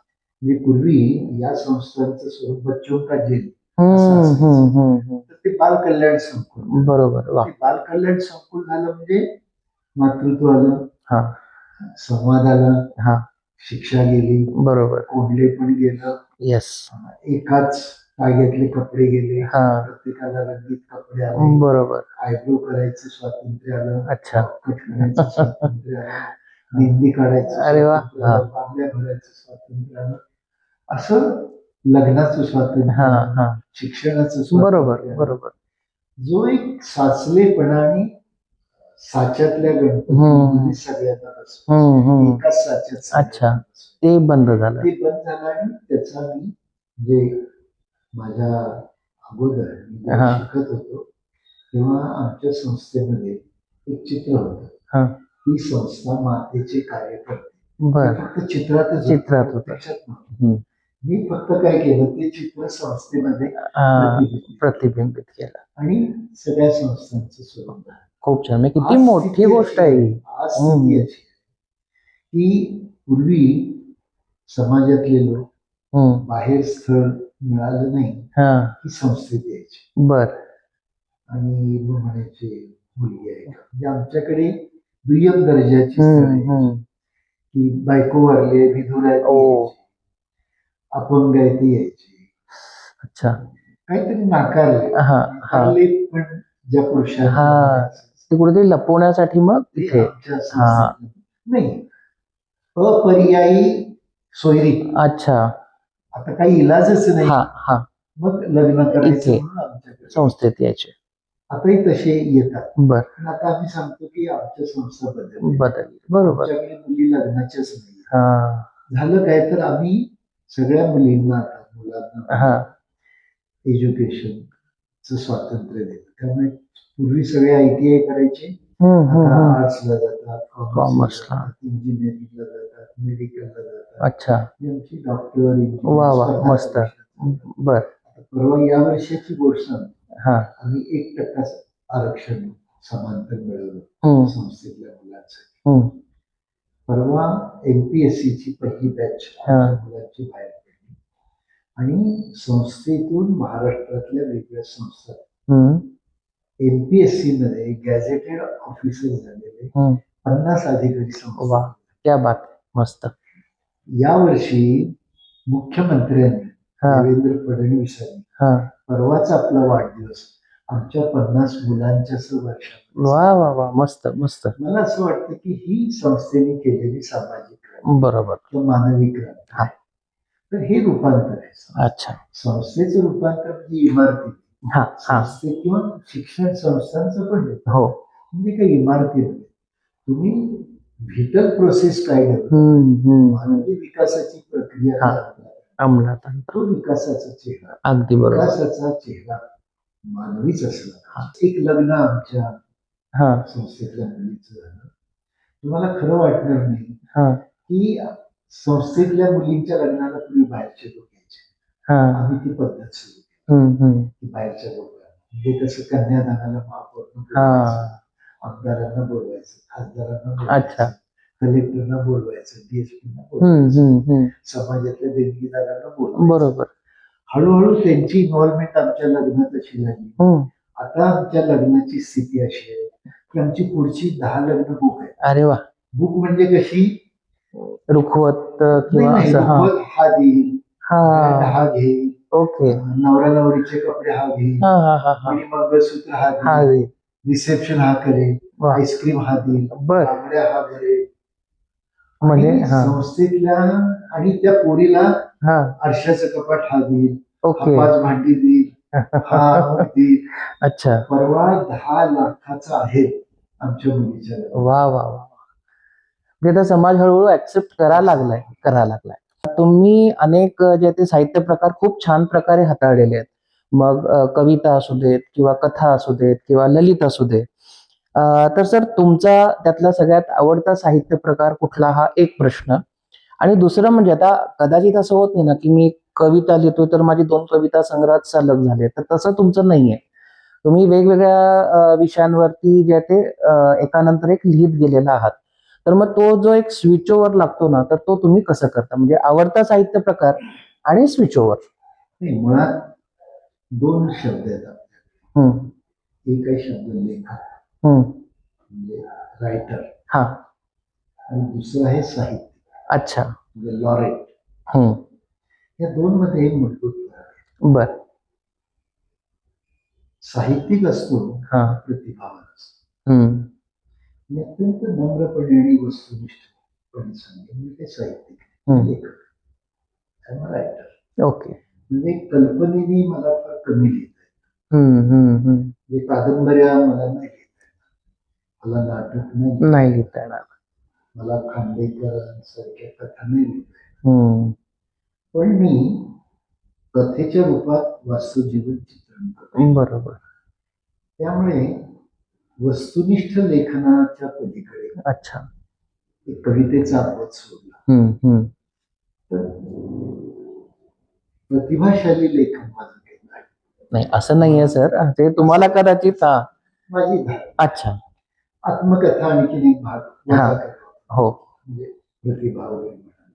म्हणजे पूर्वी या संस्थांचं स्वरूप बच्चों का जेल, तर ते बाल कल्याण संकुल. बरोबर. ते बाल कल्याण संकुल झालं म्हणजे मातृत्व आलं, संवाद आला, शिक्षा गेली, बरोबर, कोंडले पण गेलं, यस, एकाच टाग्यातले कपडे गेले, प्रत्येकाला रंगीत कपडे आले, बरोबर, आयब्रो करायचं स्वातंत्र्य आलं, अच्छा, कट करायचं स्वातंत्र्य आलं, मेहंदी काढायचं, अरे वा, बांगड्या भरायचं स्वातंत्र्य आलं, असं लग्नाचं स्वातंत्र्य, शिक्षणाचं स्वातंत्र्य, बरोबर बरोबर. जो एक साचलेपणा आणि साच्यातल्या गणपती सगळ्यांना बसतो, एकाच साच्यात. अच्छा, ते बंद झालं. ते बंद झालं आणि त्याचा मी म्हणजे माझ्या अगोदर शिकत होतो तेव्हा आमच्या संस्थेमध्ये एक चित्र होतं. ही संस्था मातेचे कार्य करते. फक्त चित्रात होतं. मी फक्त काय केलं, ते चित्र संस्थेमध्ये प्रतिबिंबित केलं आणि सगळ्या संस्थांचं स्वरूप. खूप छान. किती मोठी गोष्ट आहे. आज स्थिती अशी की पूर्वी समाजातले लोक बाहेर स्थळ मिळालं नाही की संस्थेत यायचे. बर. आणि मग म्हणायचे मुलगी आहे का, म्हणजे आमच्याकडे दुय्यम दर्जाची स्थळ की बायको वारले, विधुरा अपंग आहे ती यायची. अच्छा. काहीतरी नाकारले पण ज्या पुरुषांना ते कुठेतरी लपवण्यासाठी मग तिथे नाही, अपरियायी सोयरी. अच्छा. आता काही इलाजच नाही, मग लग्न करायचं म्हणून आमच्याकडे संस्थेत यायचे. आताही तसे येतात. बर. पण आता आम्ही सांगतो की आमच्या संस्था बदल, बरोबर, आमच्याकडे मुली लग्नाच्याच नाही. झालं काय तर आम्ही सगळ्या मुलींना आता मुलांना एज्युकेशनचं स्वातंत्र्य देतो. त्यामुळे पूर्वी सगळे ITI करायचे, आर्ट्सला जातात, कॉमर्सला, इंजिनिअरिंगला जातात, मेडिकलला जातात. अच्छा. आमची डॉक्टर, इंजिनियर, मस्त. बर. परवा या वर्षाची गोष्ट आम्ही 1% आरक्षण समांतर मिळवलं संस्थेतल्या मुलांसाठी. परवा MPSC ची पहिली बॅच मुलांची बाहेर पडली आणि संस्थेतून महाराष्ट्रातल्या वेगळ्या संस्था MPSC मध्ये गॅझेटेड ऑफिसर झालेले 50 अधिकारी संस्था. क्या बात, मस्त. यावर्षी मुख्यमंत्र्यांनी देवेंद्र फडणवीसांनी परवाच आपला वाढदिवस आमच्या 50 मुलांच्या वर्षात. वा वा वा, मस्त मस्त. मला असं वाटतं की ही संस्थेने केलेली सामाजिक क्रांती, बरोबर, मानवी क्रांती, तर हे रूपांतर आहे. अच्छा. संस्थेचं रूपांतर म्हणजे इमारती, संस्थे किंवा शिक्षण संस्थांचं पण हो, म्हणजे काही इमारती नाही. तुम्ही व्हिटल प्रोसेस काय मानवी विकासाची प्रक्रिया अंमलात, तो विकासाचा चेहरा, अगदी बरोबर, विकासाचा चेहरा मानवीच असला. एक लग्न आमच्या संस्थेतल्या मुलीचं झालं. तुम्हाला खरं वाटणार नाही की संस्थेतल्या मुलींच्या लग्नाला पूर्वी बाहेरचे लोक यायचे. आम्ही ती पद्धत सुरू केली, बाहेरच्या लोकांना. म्हणजे कसं कन्यादानाला महापौर, आमदारांना बोलवायचं, खासदारांना बोलवायचं, कलेक्टरना बोलवायचं, DSP ना बोलवायचं, समाजातल्या देणगीदारांना बोलवायचं. बरोबर. हळूहळू त्यांची इन्व्हॉल्वमेंट आमच्या लग्नात अशी झाली. आता आमच्या लग्नाची स्थिती अशी आहे की आमची पुढची 10 लग्न बुक आहे. अरे वा. बुक म्हणजे कशी, रुखवत नाही किंवा नाही, असं? हा रुखवत हा देईल, हा बँड हा घेईल, ओके. नवरा नवरीचे कपडे हा घेईल, हा हा हा हा मणी मंगळसूत्र हा हा देईल, रिसेप्शन हा करेल, वा. आईस्क्रीम हा देईल, बर. बांगड्या हा भरेल. म्हणजे आणि हा संस्थेतल्या आणि त्या पोरीला हा आरशाचं कपाट हा देईल, हा ओके. 5 भांडी देईल, हा अमुक देईल. अच्छा. परवा 10 लाखाचा आहे आमच्या मुलीच्या लग्नात. वा वा वा. म्हणजे आता समाज हळूहळू ऍक्सेप्ट करायला लागलाय. तुम्ही अनेक जे ते साहित्य प्रकार खूप छान प्रकारे हाताळलेले आहेत. मग कविता असू देत किंवा कथा असू देत किंवा ललित असू देत. तर सर तुमचा त्यातला सगळ्यात आवडता साहित्य प्रकार कुठला, हा एक प्रश्न. आणि दुसरं म्हणजे आता कदाचित असं होत नाही ना की मी कविता लिहितोय तर माझी 2 कविता संग्रहात सलग झाले, तर तसं तुमचं नाहीये. तुम्ही वेगवेगळ्या विषयांवरती जे ते एकानंतर एक लिहित गेलेला आहात. तर मग तो जो एक स्विच ओव्हर लागतो ना, तर तो तुम्ही कसं करता? म्हणजे आवडता साहित्य प्रकार आणि स्विच ओव्हर. नाही, मुळात 2 शब्द आहेत आपल्याकडे. हम्म एक आहे शब्द लेखक हम्म म्हणजे रायटर, हा आणि दुसरं आहे साहित्य अच्छा. म्हणजे लॉरेट. हम्म या 2 मध्ये एक मूलभूत फरक आहे. बर. साहित्यिक असतो हा. प्रतिभावान असतो. हम्म मी अत्यंत नम्रपणे आणि वस्तुनिष्ठपणे सांगेन मी ते साहित्यिक हम्म लेखक रायटर. ओके. म्हणजे कल्पनेने मला फार कमी लिहिता येतं. हम्म म्हणजे कादंबऱ्या मला नाही लिहिता येणार, मला नाटक नाही लिहिता येणार. मला खांडेकरांसारख्या कथा नाही लिहिता येणार. पण मी कथेच्या रूपात वास्तवजीवन चित्रण करतो. बरोबर. त्यामुळे वस्तुनिष्ठ लेखनाच्या पलीकडे अच्छा. एक कवितेचा अभ्यास सोडला तर प्रतिभाशाली लेखन माझं काही नाही. नाही असं नाहीये सर, ते तुम्हाला कदाचित माझी धारणा. अच्छा. आत्मकथा आणखीन एक भाग हा. वजा करतो. हो. म्हणजे प्रतिभा वगैरे म्हणा.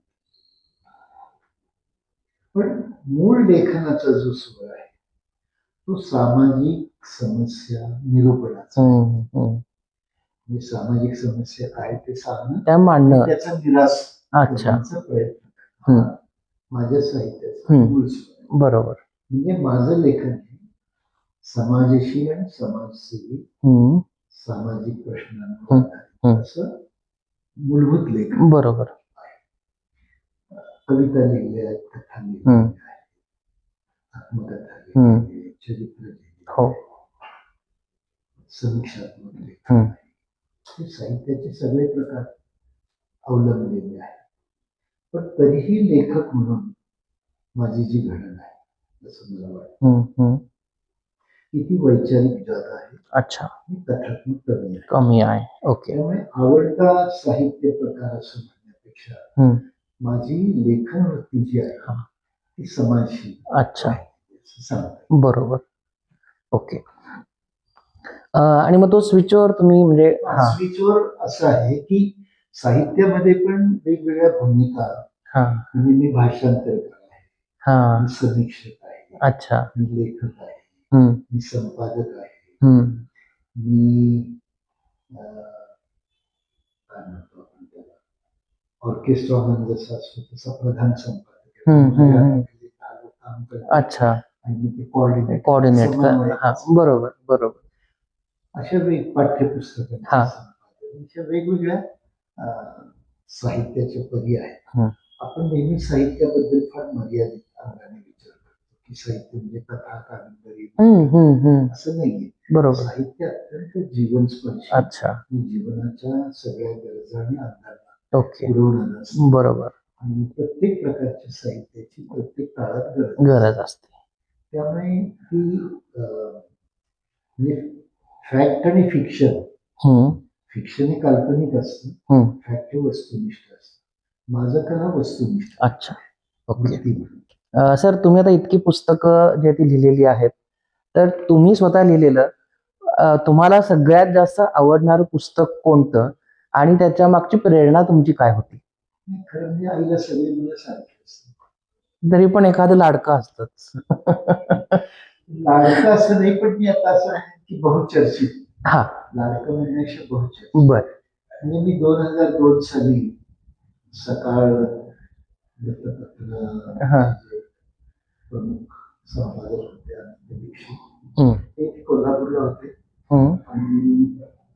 पण मूळ लेखनाचा जो स्वर आहे तो सामाजिक समस्या निरूपणाचा आहे. म्हणजे सामाजिक समस्या काय ते सांगणं, मांडणं, त्याचा निराश करण्याचा प्रयत्न हा माझ्या साहित्याचा मूळ स्वर आहे. बरोबर. म्हणजे माझं लेखन हे समाजाशी आणि समाजसेवी सामाजिक प्रश्नांवर आधारित असं मूलभूत लेखन. बरोबर. कविता लिहिल्या आहेत, कथा लिहिल्या आहेत, आत्मकथा लिहिली आहे, चरित्र लिहिली, समीक्षात्मक लेखन, हे साहित्याचे सगळे प्रकार अवलंबलेले आहेत. पण तरीही लेखक म्हणून माझी जी घडण आहे असं मला वाटतं की ती वैचारिक जात आहे. अच्छा. कथात्मक कमी आहे. ओके. त्यामुळे आवडता साहित्य प्रकार असं म्हणण्यापेक्षा माझी लेखन वृत्ती जी आहे ती समाजशील. अच्छा. बरोबर. ओके. आणि मग तो स्विचवर तुम्ही म्हणजे स्विचवर असं आहे की साहित्यामध्ये पण वेगवेगळ्या भूमिका. म्हणजे मी भाषांतरकार आहे, मी समीक्षक आहे, अच्छा, मी लेखक आहे, मी संपादक आहे, मी काय म्हणतो आपण त्याला ऑर्केस्ट्रा म्हणून जसं असतो तसा प्रधान संपादक काम करतो. अच्छा. आणि मी ते कोऑर्डिनेट. बरोबर बरोबर. अशा पाठ्यपुस्तकांचे अशा वेगवेगळ्या साहित्याचे पर्याय आहेत. आपण नेहमी साहित्याबद्दल फार मर्यादित अंगाने विचार करतो की साहित्य म्हणजे कथा कादंबरी असं नाहीये. बरोबर. साहित्य अत्यंत जीवनस्पर्शी. अच्छा. जीवनाच्या सगळ्या गरजा आणि अंगाला पुरवणारं. बरोबर. आणि प्रत्येक प्रकारच्या साहित्याची प्रत्येक काळात गरज असते. त्यामुळे ती म्हणजे फॅक्ट आणि फिक्शन. फिक्शन हे काल्पनिक असतं, फॅक्ट हे वस्तुनिष्ठ असतं. माझं कला वस्तुनिष्ठ. अच्छा. ओके. सर तुम्ही आता इतकी पुस्तकं जे ती लिहिलेली आहेत, तर तुम्ही स्वतः लिहिलेलं तुम्हाला सगळ्यात जास्त आवडणारं पुस्तक कोणतं आणि त्याच्या मागची प्रेरणा तुमची काय होती? खरं म्हणजे आईला सगळी मुलं सारखी असतात, तरी पण एखादं लाडकं असतंच. लाडकं असं नाही, पण मी आता असं आहे की बहुचर्चित. हा. लाडकं म्हणण्यापेक्षा बहुचर्चित. बर. म्हणजे मी 2002 साली सकाळ वृत्तपत्र हा. प्रमुख संपादक होते आनंद दीक्षित. हम्म. ते कोल्हापूरला होते हम्म. आणि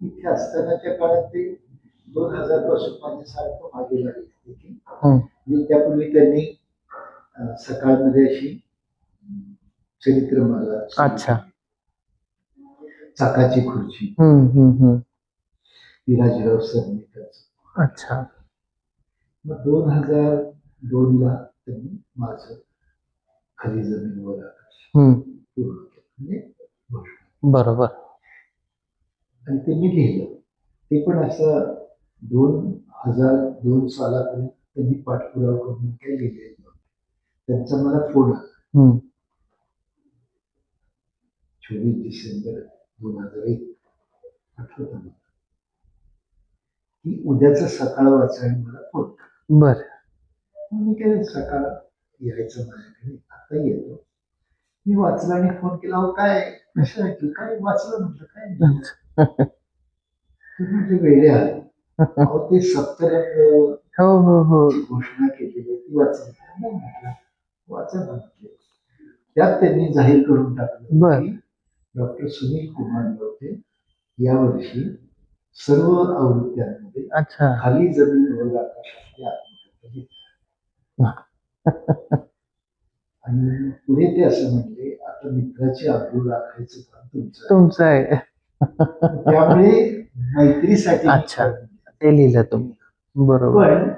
इथे असतानाच्या काळात ते 2000 पासून माझ्यासारखं मागे लागले की म्हणजे त्यापूर्वी त्यांनी सकाळमध्ये अशी चरित्रमाला. अच्छा. चाकाची खुर्ची. विराजराव सरनेकरचं. अच्छा. मग 2002 ला त्यांनी माझं खाली जमीनवर आकाश पूर्ण केलं म्हणजे घोषणा. बरोबर. आणि ते मी लिहिलं. ते पण असं 2002 सालापर्यंत त्यांनी पाठपुरावा करून काही लिहिलेलं नव्हतं. त्यांचा मला फोन आला 24 डिसेंबर 2001 आठवत मला की उद्याचं सकाळ वाचायला मला फोन करा. बर. मी काय सकाळ यायचं माझ्याकडे आता येतो. मी वाचला आणि फोन केला. अहो काय कसं ऐकलं काय वाचलं म्हटलं काय तुम्ही वेळे आले. अहो ते सप्तरंग घोषणा केलेली ती वाचली नाही म्हटलं वाचा ना म्हटले. त्यात त्यांनी जाहीर करून टाकलं की डॉक्टर सुनील कुमार लोटे यावर्षी सर्व आवृत्त्यांमध्ये खाली जमीन वर आकाशातल्या आत्मकथा. आणि पुढे ते असं म्हणले आता मित्राची आबरू राखायचं काम तुमचं आहे. त्यामुळे मैत्रीसाठी ते लिहिलं तुम्ही. बरोबर. पण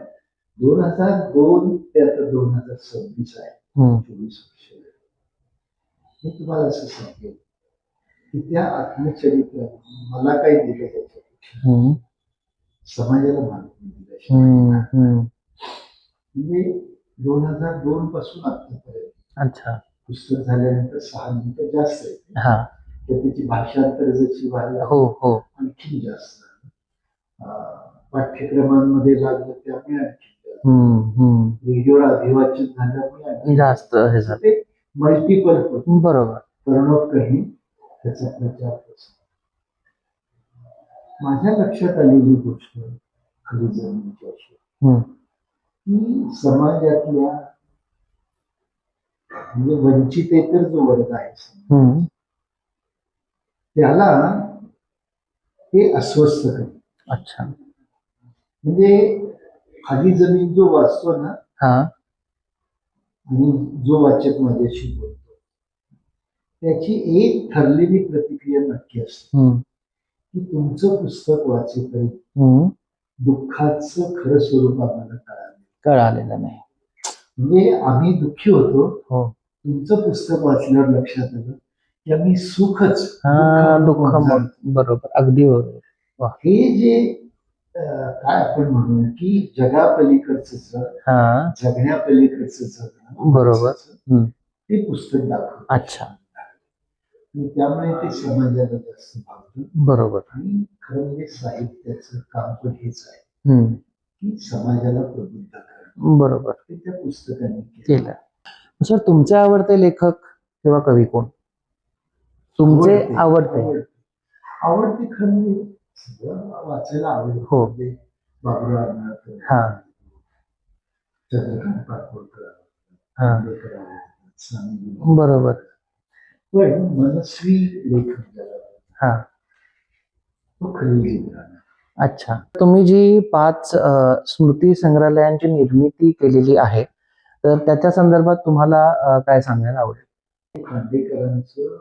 2002 ते आता 2026 आहे 24 वर्ष. मी तुम्हाला असं सांगेन की त्या आत्मचरित्राने मला काय दिलं त्याच्यापेक्षा समाजाला माहिती दिलं. म्हणजे 2002 पासून आतापर्यंत पुस्तक झाल्यानंतर 6 मिनिटं जास्त आहे. तर त्याची भाषांतर जशी व्हायला आणखी जास्त पाठ्यक्रमांमध्ये लागलं त्यामुळे आणखी रेडिओ अभिवाचन झाल्यामुळे जास्त ते मल्टिपल. बरोबर. प्रणव करणे त्याचा प्रचार प्रसार. माझ्या लक्षात आलेली गोष्ट खाली जमिनीची अशी की समाजातल्या म्हणजे वंचितेतर जो वर्ग आहे त्याला ते अस्वस्थ करते. अच्छा. म्हणजे खाली जमीन जो वाचतो ना आणि जो वाचक माझ्याशी बोलतो त्याची एक ठरलेली प्रतिक्रिया नक्की असते की तुमचं पुस्तक वाचेपर्यंत दुःखाचं खरं स्वरूप आम्हाला कळालेलं नाही. म्हणजे आम्ही दुःखी होतो. तुमचं पुस्तक वाचल्यावर लक्षात आलं की आम्ही सुखच दुःख. बरोबर. अगदी बरोबर. हे जे काय आपण म्हणू की जगापलीकडचं जगण्यापलीकडचं जगणं. बरोबर. ते पुस्तक दाखवतं. अच्छा. त्यामुळे ते समाजाला जास्त भावतं. बरोबर. आणि खरं म्हणजे साहित्याचं काम पण हेच आहे की समाजाला प्रबुद्ध करणं. बरोबर. ते त्या पुस्तकाने केलं. सर तुमचे आवडते लेखक किंवा कवी कोण? तुमचे आवडते खरं म्हणजे सगळं वाचायला आवडतं. बाबुराव अनाथ, चंद्रकांत पाटोळकर, बरोबर. पण मनस्वी लेखक ज्याला तो खलील जिब्रान. अच्छा. तुम्ही जी 5 स्मृती संग्रहालयांची निर्मिती केलेली आहे तर त्याच्या संदर्भात तुम्हाला काय सांगायला आवडेल? खांडेकरांचं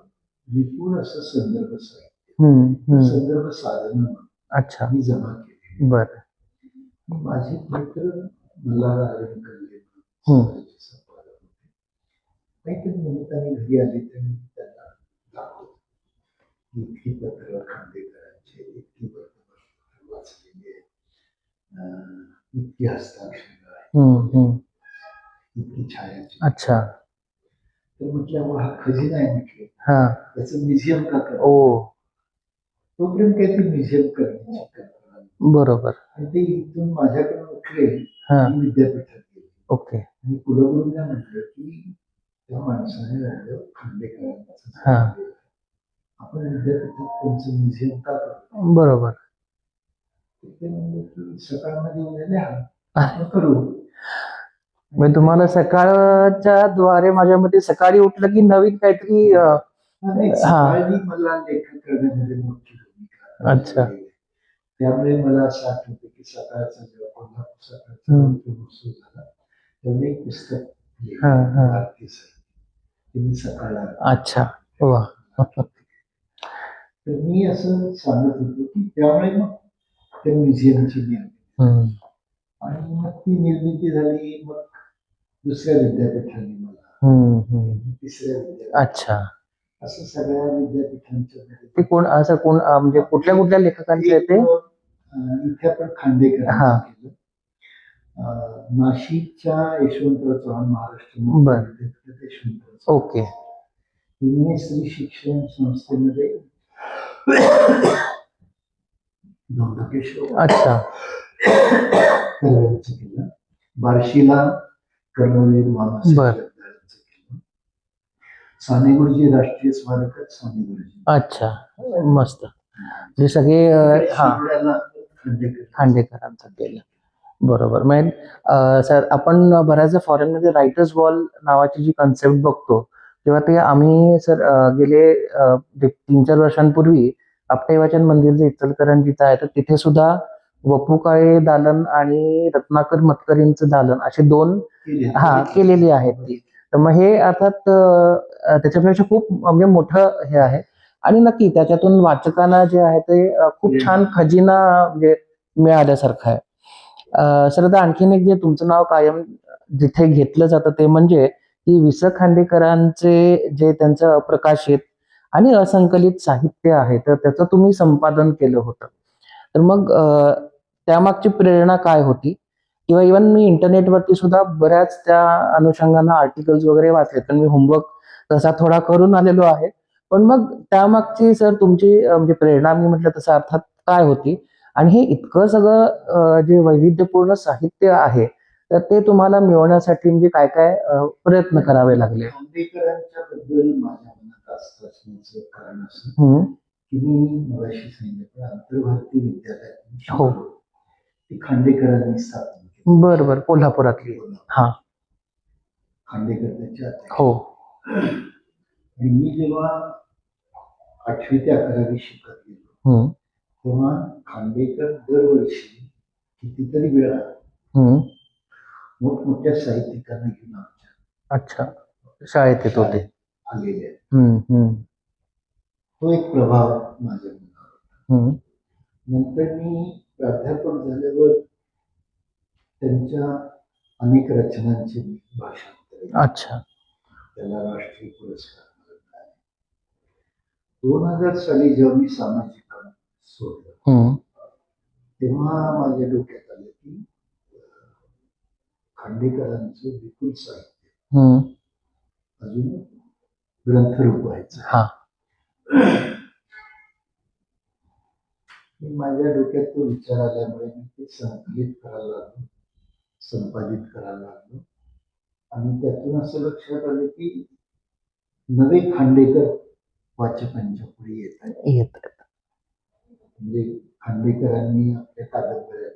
विपुल असं संदर्भ साहित्य, संदर्भ साधनं मी जमा केली. बर. माझे मित्र मल्हार आरणकल्ले काहीतरी निमित्ताने घरी आले त्यांनी त्यांना दाखवलं इतकी पत्र खांडेकरांचे, इतकी वर्तमानपत्र वाचलेली आहे, इतकी हस्ताक्षर आहे, इतकी छायाचित्र. अच्छा. तर म्हटलं हा खजिना आहे म्हटले त्याचं म्युझियम का कर. तोपर्यंत काहीतरी म्युझियम करण्याची कल्पना. बरोबर. आणि ते इथून माझ्याकडे उठले विद्यापीठात गेले. आणि कुलगुरूंना म्हटलं की त्या माणसाने राहिलं खांडेकरांचं हा. झालेलं. आपण विद्यापीठात त्यांचं म्युझियम का करतो? बरोबर. ते म्हणजे की सकाळमध्ये उद्या लिहा अरे. आपण करू. म्हणजे तुम्हाला सकाळच्या द्वारे माझ्या मते सकाळी उठलं की नवीन काहीतरी नाही, सकाळी मला लेखन करण्यामध्ये मोठी भूमिका अच्छा. आहे. त्यामुळे मला असं आठवतं की सकाळचा जेव्हा कोल्हापूर सकाळचा महोत्सव झाला त्यावेळी एक पुस्तक लिहिलं, भारतीय साहित्य, ते मी सकाळला. अच्छा. वा. तर मी असं सांगत होतो की त्यामुळे मग त्या म्युझियमची निर्मिती आणि मग ती निर्मिती झाली. मग दुसऱ्या विद्यापीठाने मला, तिसऱ्या विद्यापीठ, अच्छा. असं सगळ्या विद्यापीठांच्या ते कोण असं कोण म्हणजे कुठल्या कुठल्या लेखकांचे आहे ते? इथे आपण खांडेकरांचं केलं. नाशिकच्या यशवंतराव चव्हाण महाराष्ट्र विद्यापीठात यशवंतराव. ओके. श्री शिक्षण संस्थेमध्ये धोंडकेश्वर अच्छा कर्व्यांचं केलं. बार्शीला कर्मवीर मामासाहेब जगदाळेंचं केलं. साने गुरुजी राष्ट्रीय स्मारकात साने गुरुजी. अच्छा, मस्त. जे सगळे खांडेकरांचं केलं. बरोबर. म्हणजे सर आपण बऱ्याचदा फॉरेनमध्ये रायटर्स वॉल नावाची जी कन्सेप्ट बघतो तेव्हा ते आम्ही सर गेले 3-4 वर्षांपूर्वी आपटे वाचन मंदिर जे इचलकरंजीचं आहे तर तिथे सुद्धा वपू काळे दालन आणि रत्नाकर मतकरींचं दालन असे 2 केलेली आहेत ती. तर मग हे अर्थात त्याच्यापेक्षा खूप म्हणजे मोठं हे आहे आणि नक्की त्याच्यातून वाचकांना जे आहे ते खूप छान खजिना म्हणजे मिळाल्यासारखं आहे. सर आता आणखीन एक जे तुमचं नाव कायम जिथे घेतलं जातं ते म्हणजे की वि. स. खांडेकरांचे जे त्यांचं अप्रकाशित आणि असंकलित साहित्य आहे तर त्याचं तुम्ही संपादन केलं होतं. तर मग त्यामागची प्रेरणा काय होती? किंवा इव्हन मी इंटरनेटवरती सुद्धा बऱ्याच त्या अनुषंगानं आर्टिकल्स वगैरे वाचले तर मी होमवर्क तसा थोडा करून आलेलो आहे. पण मग त्यामागची सर तुमची म्हणजे प्रेरणा मी म्हटलं तसं अर्थात काय होती? आणि हे इतकं सगळं जे वैविध्यपूर्ण साहित्य आहे तर ते तुम्हाला मिळवण्यासाठी म्हणजे काय काय प्रयत्न करावे लागले? खांडेकरांच्या बद्दल माझ्या मनात आस्था असण्याचं कारण असं की मी मगाशी सांगितलं आंतरभारतीय विद्यालयात हो ती खांडेकरांनी स्थापन केली. बरोबर. कोल्हापुरातली. हा. खांडेकर त्याचे अध्यक्ष. हो. आणि मी जेव्हा 8वी ते 11वी शिकत गेलो तेव्हा खांडेकर दरवर्षी कितीतरी वेळा मोठमोठ्या साहित्यिकांना घेऊन आमच्या अच्छा शाळेत येत होते आलेले. तो एक प्रभाव माझ्या मनावर. नंतर मी प्राध्यापक झाल्यावर त्यांच्या अनेक रचनांचे भाषांतर. अच्छा. त्याला राष्ट्रीय पुरस्कार मिळाला. 2000 साली जेव्हा मी सामाजिक काम सोडलं तेव्हा माझ्या डोक्यात आलं की खांडेकरांचं विपुल साहित्य अजून ग्रंथरूप व्हायचं. माझ्या डोक्यात तो विचार आल्यामुळे मी ते संकलित करायला लागलो, संपादित करायला लागलो आणि त्यातून असं लक्षात आलं की नवे खांडेकर वाचकांच्या पुढे येत आहेत. म्हणजे खांडेकरांनी आपल्या कादंबऱ्यात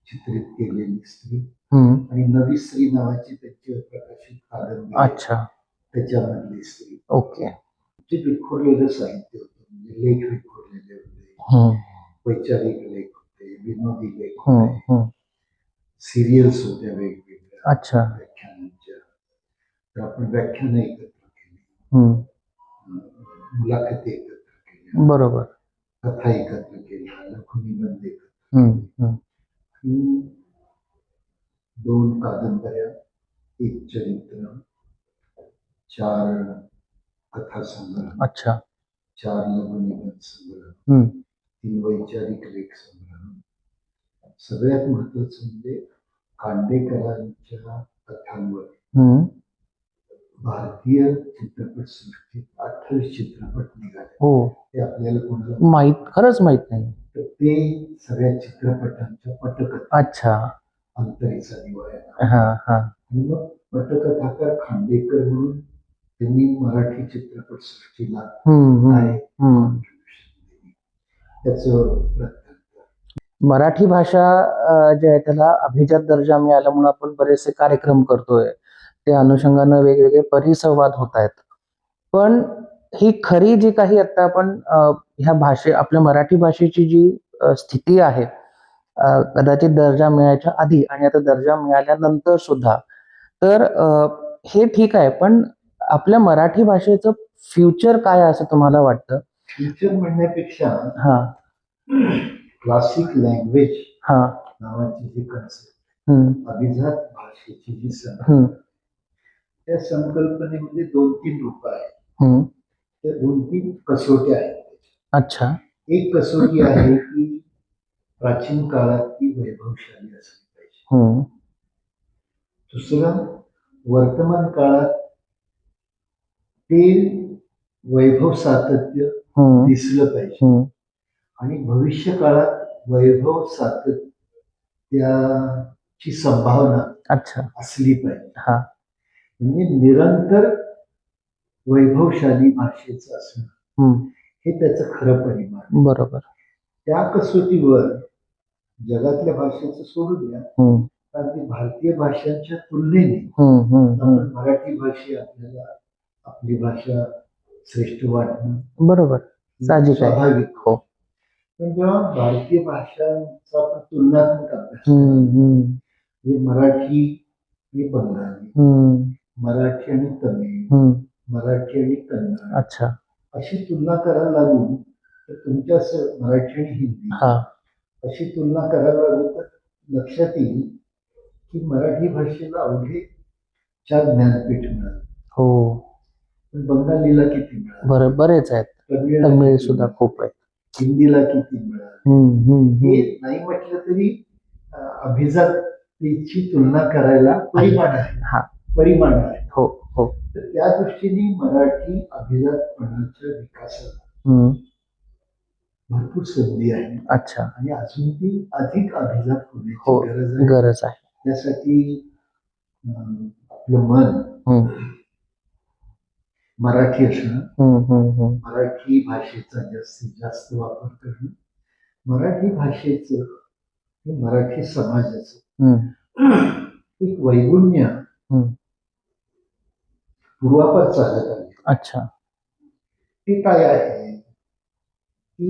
चित्रित केलेली स्त्री आणि नवी स्त्री नावाची त्याची प्रकाशित कादंबरी. अच्छा. त्याच्यामधली स्त्री. ओके. ते विखुरलेलं साहित्य होतं. म्हणजे लेख विखुरलेले होते, वैचारिक लेख होते, विनोदी लेख होते, सिरियल्स होत्या वेगवेगळ्या. अच्छा. व्याख्यानांच्या. तर आपण व्याख्यानं एकत्र केली, मुलाखती एकत्र केल्या, बरोबर, कथा एकत्र केल्या, लघुनिबंध एकत्र केले, 2 कादंबऱ्या, 1 चरित्र, 4 कथा संग्रह. अच्छा. 4 लघुनिबंध संग्रह, 3 वैचारिक लेख संग्रह. सगळ्यात महत्वाचं म्हणजे खांडेकरांच्या कथांवर भारतीय चित्रपट सृष्टीत 28 चित्रपट निघाले. हो. ते आपल्याला कोणाला खरंच माहित नाही. तर ते सगळ्या चित्रपटांच्या पटकथा. अच्छा. अंतरीचा दिवाळा आणि मग पटकथाकार खांडेकर म्हणून त्यांनी मराठी चित्रपट सृष्टीला काय contribution दिली, त्याचं प्रत्यक्ष मराठी भाषा जे आहे त्याला अभिजात दर्जा मिळाला म्हणून आपण बरेचसे कार्यक्रम करतोय. त्या अनुषंगानं वेगवेगळे परिसंवाद होत आहेत. पण ही खरी जी काही आता आपण ह्या आपल्या मराठी भाषेची जी स्थिती आहे, कदाचित दर्जा मिळायच्या आधी आणि आता दर्जा मिळाल्यानंतर सुद्धा, तर हे ठीक आहे, पण आपल्या मराठी भाषेचं फ्युचर काय असं तुम्हाला वाटतं? फ्युचर म्हणण्यापेक्षा हा क्लासिक लँग्वेज हा नावाची जी कन्सेप्ट, अभिजात भाषेची जी संकल्पना, त्या संकल्पनेमध्ये 2-3 रूप आहेत. त्या 2-3 कसोट्या आहेत. अच्छा. एक कसोटी आहे की प्राचीन काळात ती वैभवशाली असली पाहिजे. दुसरं, वर्तमान काळात ते वैभव सातत्य दिसलं पाहिजे आणि भविष्य काळात वैभव सातत्याची संभावना असली पाहिजे. म्हणजे निरंतर वैभवशाली भाषेचं असणं हे त्याचं खरं परिमाण. बरोबर. त्या कसोटीवर जगातल्या भाषेचं सोडून द्या, कारण भारतीय भाषांच्या तुलनेने आपण मराठी भाषा आपल्याला आपली भाषा श्रेष्ठ वाटणं बरोबर स्वाभाविक. हो. पण जेव्हा भारतीय भाषांचा आपण तुलनात्मक अभ्यास म्हणजे मराठी आणि बंगाली, मराठी आणि तमिळ, मराठी आणि कन्नड, अशी तुलना करायला लागून तर तुमच्या मराठी आणि हिंदी अशी तुलना करायला लागून तर लक्षात येईल की मराठी भाषेला अवघे 4 ज्ञानपीठ मिळाले. हो. पण बंगालीला किती मिळाले? बरेच आहेत. तमिळ सुद्धा खूप आहे. हिंदीला किती मिळाले? हे नाही म्हटलं तरी अभिजातीची तुलना करायला परिमाण आहे. हो हो. तर त्या दृष्टीने मराठी अभिजातपणाच्या विकासाला भरपूर संधी आहे. आणि अजून ती अधिक अभिजात होण्याची गरज आहे. त्यासाठी आपलं मन मराठी असणं, मराठी भाषेचा जास्तीत जास्त वापर करणं, मराठी भाषेचं मराठी समाजाचं एक वैगुण्य पूर्वापार चालत आले. ते काय आहे की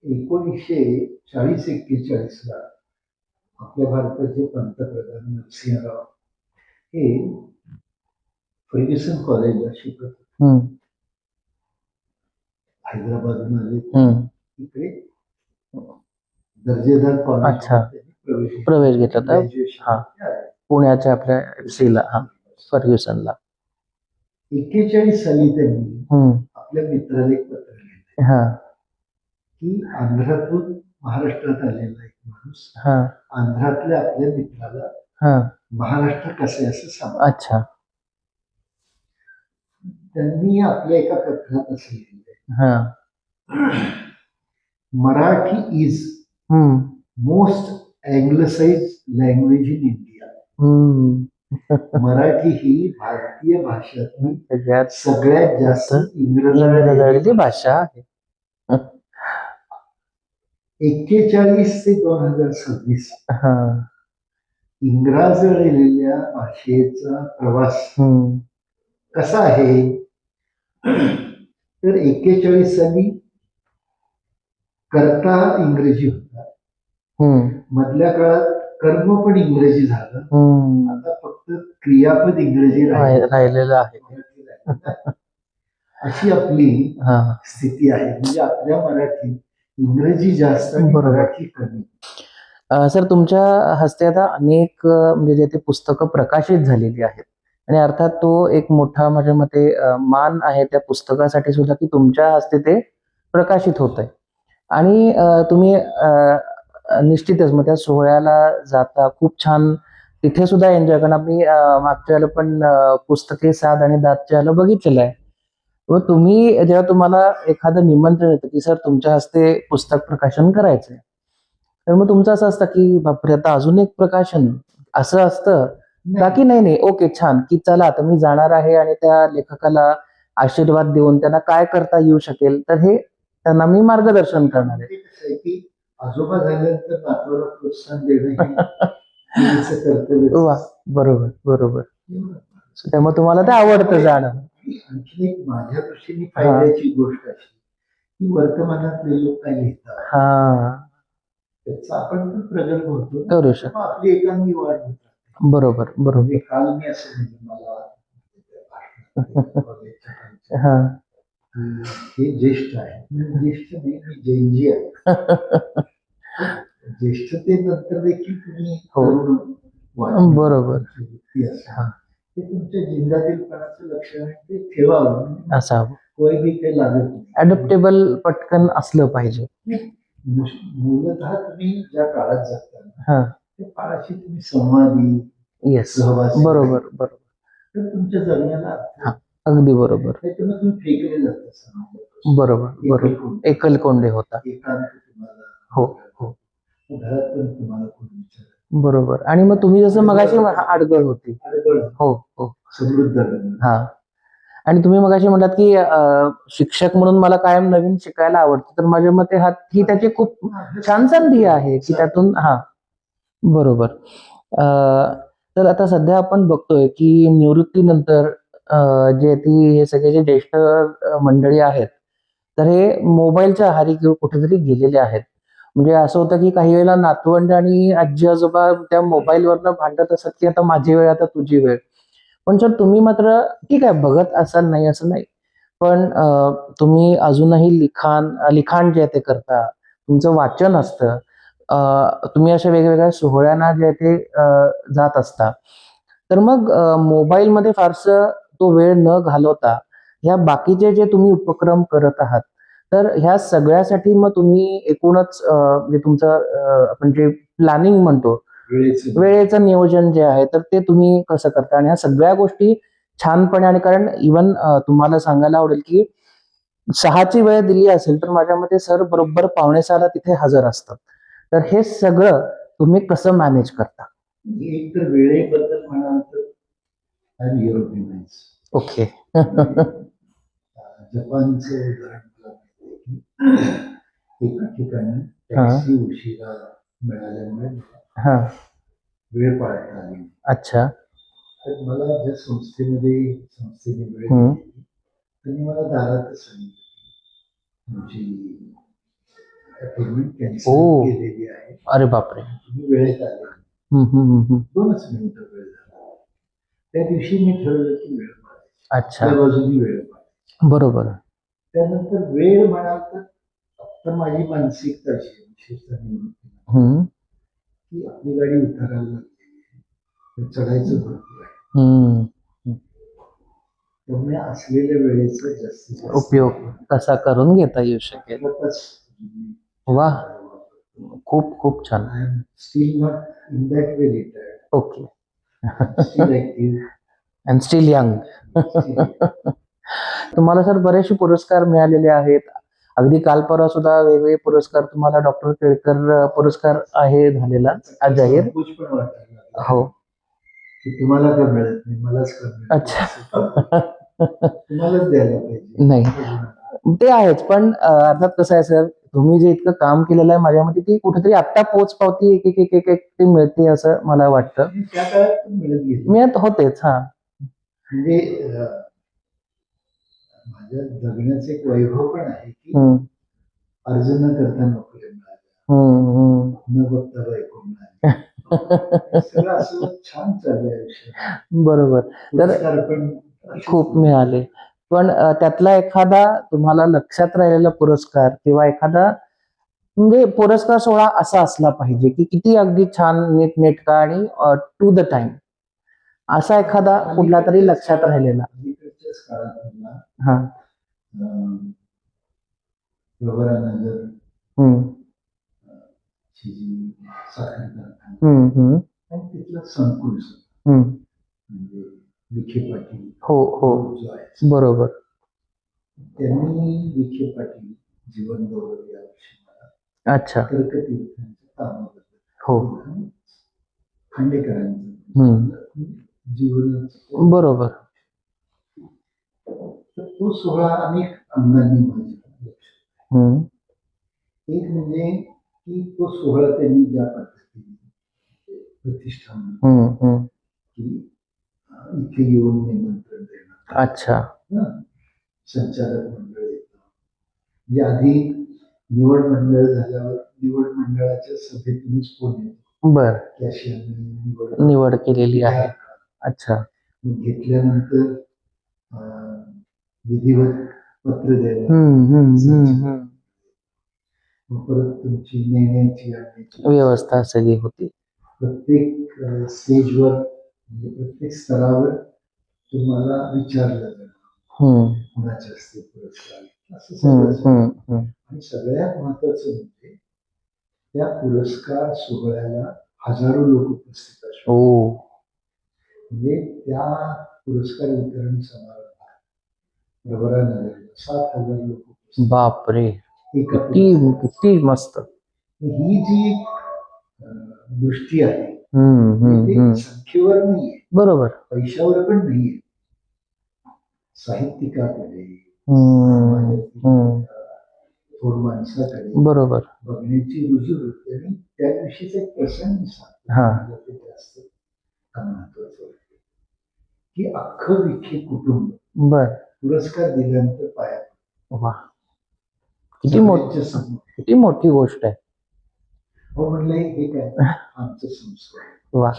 1940-41 ला आपल्या भारताचे पंतप्रधान नरसिंहराव हे फर्ग्युसन कॉलेजला शिकत होते. हैदराबादहून आले, इकडे दर्जेदार कॉलेज प्रवेश घेतला पुण्याच्या आपल्या FCला फर्ग्युसनला. 41 साली त्यांनी आपल्या मित्राला एक पत्र लिहिलं की आंध्रातून महाराष्ट्रात आलेला एक माणूस आंध्रातल्या आपल्या मित्राला महाराष्ट्र कसं असं सांग. त्यांनी आपल्या एका पत्रात असं लिहिलंय, Marathi is most anglicise language in India. Marathi ही भारतीय भाषातली सगळ्यात जास्त इंग्रजाळलेली भाषा आहे. 41 ते 2026 इंग्रजाळलेल्या भाषेचा प्रवास कसा आहे तर 41 साली कर्ता इंग्रजी होता, मधल्या काळात कर्म पण इंग्रजी झालं, आता फक्त क्रियापद इंग्रजी राहिलेलं आहे. अशी आपली स्थिती आहे. म्हणजे आपल्या मराठीत इंग्रजी जास्त आणि मराठी कमी. सर, तुमच्या हस्ते आता अनेक म्हणजे जे ते पुस्तकं प्रकाशित झालेली आहेत आणि अर्थात तो एक मोठा माझ्या मते मान आहे त्या पुस्तकासाठी सुद्धा की तुमच्या हस्ते ते प्रकाशित होत आहे. आणि तुम्ही निश्चितच मग त्या सोहळ्याला जाता, खूप छान तिथे सुद्धा एन्जॉय करणं. मी मागच्या वेळेला पण पुस्तके साद आणि दातच्या वेळेला बघितलेलं आहे. व तुम्ही जेव्हा तुम्हाला एखादं निमंत्रण येतं की सर तुमच्या हस्ते पुस्तक प्रकाशन करायचंय, तर मग तुमचं असं असतं की बापरे आता अजून एक प्रकाशन असं असतं बाकी नाही ओके छान की चला आता मी जाणार आहे आणि त्या लेखकाला आशीर्वाद देऊन त्यांना काय करता येऊ शकेल तर हे त्यांना मी मार्गदर्शन करणार आहे. ते कसं आहे की आजोबा झाल्यानंतर नातवाला प्रोत्साहन देणं हे मुलीचं कर्तव्यच वा असतं. बरोबर बरोबर एवढं. त्यामुळे तुम्हाला ते आवडतं जाणं. आणि आणखी एक माझ्या दृष्टीने फायद्याची गोष्ट अशी की वर्तमानातले लोक काय लिहितात हा त्याचा आपण पण प्रगल्भ होतो करू तर मग आपली एकांगी वाढ होत राहते. बरोबर म्हणजे बरोबर काल मी असं म्हणजे मला कॉलेजच्या खालच्या हा हे ज्येष्ठ आहे ज्येष्ठ नाही मी जैनजी आहे ज्येष्ठतेनंतर देखील तुम्ही तरुण वाटणं, बरोबर. वृत्ती असणं, हा. ते तुमच्या जिंदादिलपणाचं लक्षण आहे ते ठेवावं म्हणजे असावं वय बी काही लागत नाही. अडॅप्टेबल पटकन असलं पाहिजे. मूलतः तुम्ही ज्या काळात जगता हा त्या काळाशी तुम्ही संवादी येस सहवासी बरोबर बरोबर तर तुमच्या जगण्याला अर्थ हा अगदी बरोबर त्याच्यामुळे तुम्ही फेकले जाता समाजात. बरोबर बरोबर एकलकोंडे होता. एकांत तुम्हाला हो हो घरात पण तुम्हाला कोण विचार बरोबर आणि मग तुम्ही जसं मगाशी आडगळ होती अडगळ हो हो समृद्ध हा आणि तुम्ही मगाशी म्हणलात की शिक्षक म्हणून मला कायम नवीन शिकायला आवडतं तर माझ्या मते ही त्याची खूप छान संधी आहे की त्यातून हा बरोबर तर आता सध्या आपण बघतोय की निवृत्तीनंतर जे हे सगळे जे ज्येष्ठ मंडळी आहेत तर हे मोबाईलच्या आहारी कुठेतरी गेलेले आहेत. म्हणजे असं होतं की काही वेळेला नातवंड आणि आजी आजोबा त्या मोबाईलवरनं भांडत असतात की आता माझी वेळ आता तुझी वेळ. पण सर तुम्ही मात्र ठीक आहे बघत असाल नाही असं नाही पण तुम्ही अजूनही लिखाण जे आहे ते करता तुमचं वाचन असतं तुम्ही अशा वेगवेगळ्या सोहळ्यांना जे आहे ते जात असता तर मग मोबाईलमध्ये फारसं तो वेळ न घालवता ह्या बाकीचे जे तुम्ही उपक्रम करत आहात तर ह्या सगळ्यासाठी मग तुम्ही एकूणच जे तुमचं आपण जे प्लॅनिंग म्हणतो वेळेचं नियोजन जे आहे तर ते तुम्ही कसं करता आणि ह्या सगळ्या गोष्टी छानपणे आणि कारण इवन तुम्हाला सांगायला आवडेल की 6ची वेळ दिली असेल तर माझ्या मते सर बरोबर 5:45 तिथे हजर असतात. तर हे सगळं तुम्ही कसं मॅनेज करता? एक तर वेळेबद्दल म्हणाल तर आय एम युरोपियनाइज. ओके. जपानचं उदाहरण मला माहिती आहे की एका ठिकाणी टॅक्सी उशिरा मिळाल्यामुळे वेळ पाळता आली. अच्छा. तर मला ज्या संस्थेने वेळ दिली त्यांनी मला दारातच सांगितलं तुमची अपॉइंटमेंट कॅन्सल केलेली आहे. अरे बापरे तुम्ही वेळेत आले 2च मिनिटं वेळ झाला. त्या दिवशी मी ठरवलं की वेळ पाळायची. अच्छा बाजूनी वेळ पाळायची. बरोबर. त्यानंतर वेळ म्हणाल तर आता माझी मानसिकता अशी विशेषतः निवृत्ती की आपली गाडी उतरायला लागलेली आहे चढायचं भरपूर आहे त्यामुळे असलेल्या वेळेचा जास्तीत उपयोग कसा करून घेता येऊ शकेल. वा खूप खूप छान. I am still not in that way retired. Okay still active and still young. तुम्हाला सर बरेचसे पुरस्कार मिळालेले आहेत. अगदी काल परवा सुद्धा वेगवेगळे पुरस्कार तुम्हाला डॉक्टर केळकर पुरस्कार आहे झालेला आज जाहीर. हो तुम्हाला का मिळत नाही मलाच का मिळत. अच्छा तुम्हालाच द्यायला पाहिजे. नाही ते आहेच पण अर्थात कसं आहे सर तुम्ही जे इतकं काम केलेलं आहे माझ्या मते ती कुठेतरी आता पोच पावती एक एक एक एक एक ती मिळते असं मला वाटतं. त्या काळात मिळत गेली मिळत होतेच हा म्हणजे माझ्या जगण्याचं एक वैभव पण आहे की अर्ज न करता नोकरी मिळाल्या न बघता बायको मिळाली सगळं असं छान चाललंय आयुष्य. बरोबर तर पण खूप मिळाले पण त्यातला एखादा तुम्हाला लक्षात राहिलेला पुरस्कार किंवा एखादा म्हणजे पुरस्कार सोहळा असा असला पाहिजे की किती अगदी छान नीटनेटका आणि टू द टाइम असा एखादा कुठला तरी लक्षात राहिलेला. हा प्रवरानगर साखर हम्म आणि तिथलं संकुल म्हणजे विखे पाटील हो हो जो आहे बरोबर त्यांनी विखे पाटील जीवन गौरव या वर्षी मला अच्छा तर्कतीर्थांच्या कामाबद्दल हो खांडेकरांचं जीवनाचं. बरोबर. तर तो सोहळा अनेक अंगांनी माझ्या एक म्हणजे की तो सोहळा त्यांनी ज्या पद्धतीने प्रतिष्ठान की इथे येऊन निमंत्रण देणं. अच्छा. संचालक मंडळ येतं म्हणजे आधी निवड मंडळ झाल्यावर निवड मंडळाच्या सभेतूनच फोन येतो. बर. की अशी आम्ही निवड केलेली आहे. अच्छा. घेतल्यानंतर विधिवत पत्र द्यायला परत तुमची नेण्याची आणण्याची व्यवस्था सगळी होती. प्रत्येक स्टेजवर म्हणजे प्रत्येक स्तरावर तुम्हाला विचारलं जाणार कुणाचे असते पुरस्कार असं सगळं. आणि सगळ्यात महत्वाचं म्हणजे त्या पुरस्कार सोहळ्याला हजारो लोक उपस्थित असतात. म्हणजे त्या पुरस्कार वितरण समारंभात प्रवरा नगरला 7,000 लोक. बापरे, किती मस्त. ही जी दृष्टी आहे संख्येवर नाहीये, बरोबर, पैशावर पण नाहीये. साहित्यिकाकडे थोर माणसाकडे बरोबर बघण्याची रुजू होते आणि त्या दिवशीचा एक प्रसंग सांगतो जास्त महत्वाचं वाटतं की अख्खं विखे कुटुंब पुरस्कार दिल्यानंतर पाया. वा, किती मोठी गोष्ट आहे. हो म्हणलं हे काय आमचं संस्कार. वा.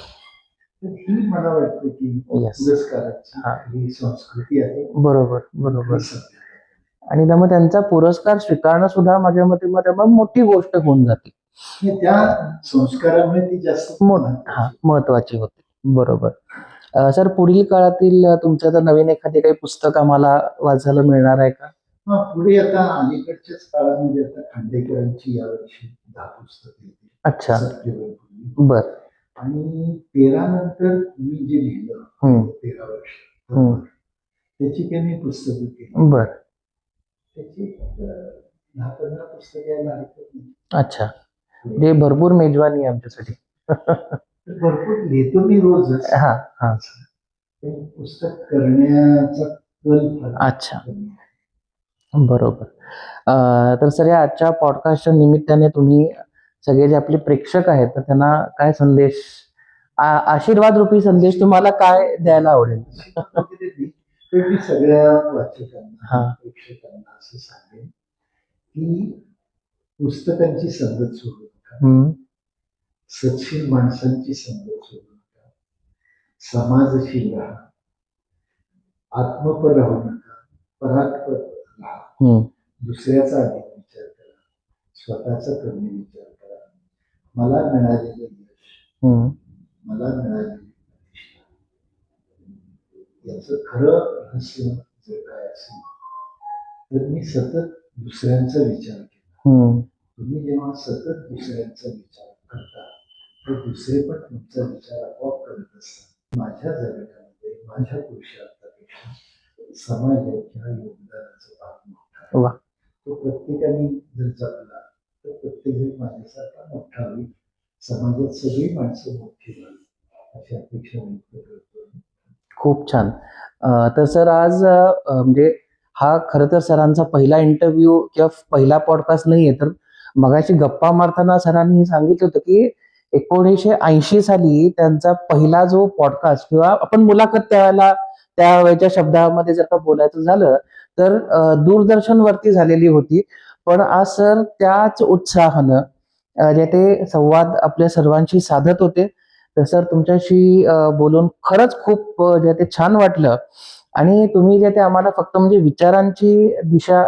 ही मला वाटतं की पुरस्काराची ही संस्कृती आहे. बरोबर बरोबर. आणि मग त्यांचा पुरस्कार स्वीकारणं सुद्धा माझ्या मते मोठी गोष्ट होऊन जाते. त्या संस्कारामुळे ती जास्त महत्वाची होते. बरोबर. सर, पुढील काळातील तुमचं तर नवीन एखादे काही पुस्तक आम्हाला वाचायला मिळणार आहे का? पुढे आता अलीकडच्याच काळामध्ये आता खांडेकरांची यावर्षी 10 पुस्तकं. अच्छा. बर. आणि 13 नंतर मी जे लिहिलं 13 वर्ष त्याची काही मी पुस्तकं केली. बर. त्याची 10-15 पुस्तकं यायला हरकत नाही. अच्छा, म्हणजे भरपूर मेजवानी आहे आमच्यासाठी. भरपूर लिहितो मी रोजच. पुस्तक करण्याचा कल. अच्छा, बरोबर. तर सर, या आजच्या पॉडकास्टच्या निमित्ताने तुम्ही सगळे जे आपले प्रेक्षक आहेत तर त्यांना काय संदेश, आशीर्वाद रूपी संदेश तुम्हाला काय द्यायला आवडेल? मी सगळ्या वाचकांना प्रेक्षकांना असं सांगेन की पुस्तकांची संगत सोडू नका, सत्शील माणसांची संगत सोडू नका, समाजशील राहा, आत्मपर राहू नका, परात्पर राहा, दुसऱ्याचा अधिक विचार करा, स्वतःचा कमी विचार करा. मला मिळालेलं यश, मला मिळालेली प्रतिष्ठा, याचं खरं रहस्य जर काय असेल तर मी सतत दुसऱ्यांचा विचार केला. तुम्ही जेव्हा सतत दुसऱ्यांचा विचार करता तर दुसरे पण तुमचा विचार आपोआप करत असतात. माझ्या जगण्यामध्ये माझ्या पुरुषार्थापेक्षा समाजाच्या योगदानाचा भाग मोठा. तो प्रत्येकाने जर जपला तर प्रत्येक जण माझ्यासारखा मोठा होईल, समाजात सगळी माणसं मोठी व्हावी अशी अपेक्षा व्यक्त करतो. खूप छान. तर सर, आज म्हणजे हा खरं तर सरांचा पहिला इंटरव्ह्यू किंवा पहिला पॉडकास्ट नाहीये, तर मगाशी गप्पा मारताना सरांनी सांगितलं होतं की 1980 साली त्यांचा पहिला जो पॉडकास्ट किंवा आपण मुलाखत त्यावेळेच्या शब्दामध्ये जर का बोलायचं झालं तर दूरदर्शनवरती झालेली होती. पण आज सर त्याच उत्साहानं जे ते संवाद आपल्या सर्वांशी साधत होते. तर सर, तुमच्याशी बोलून खरंच खूप जे ते छान वाटलं. आणि तुम्ही जे ते आम्हाला फक्त म्हणजे विचारांची दिशा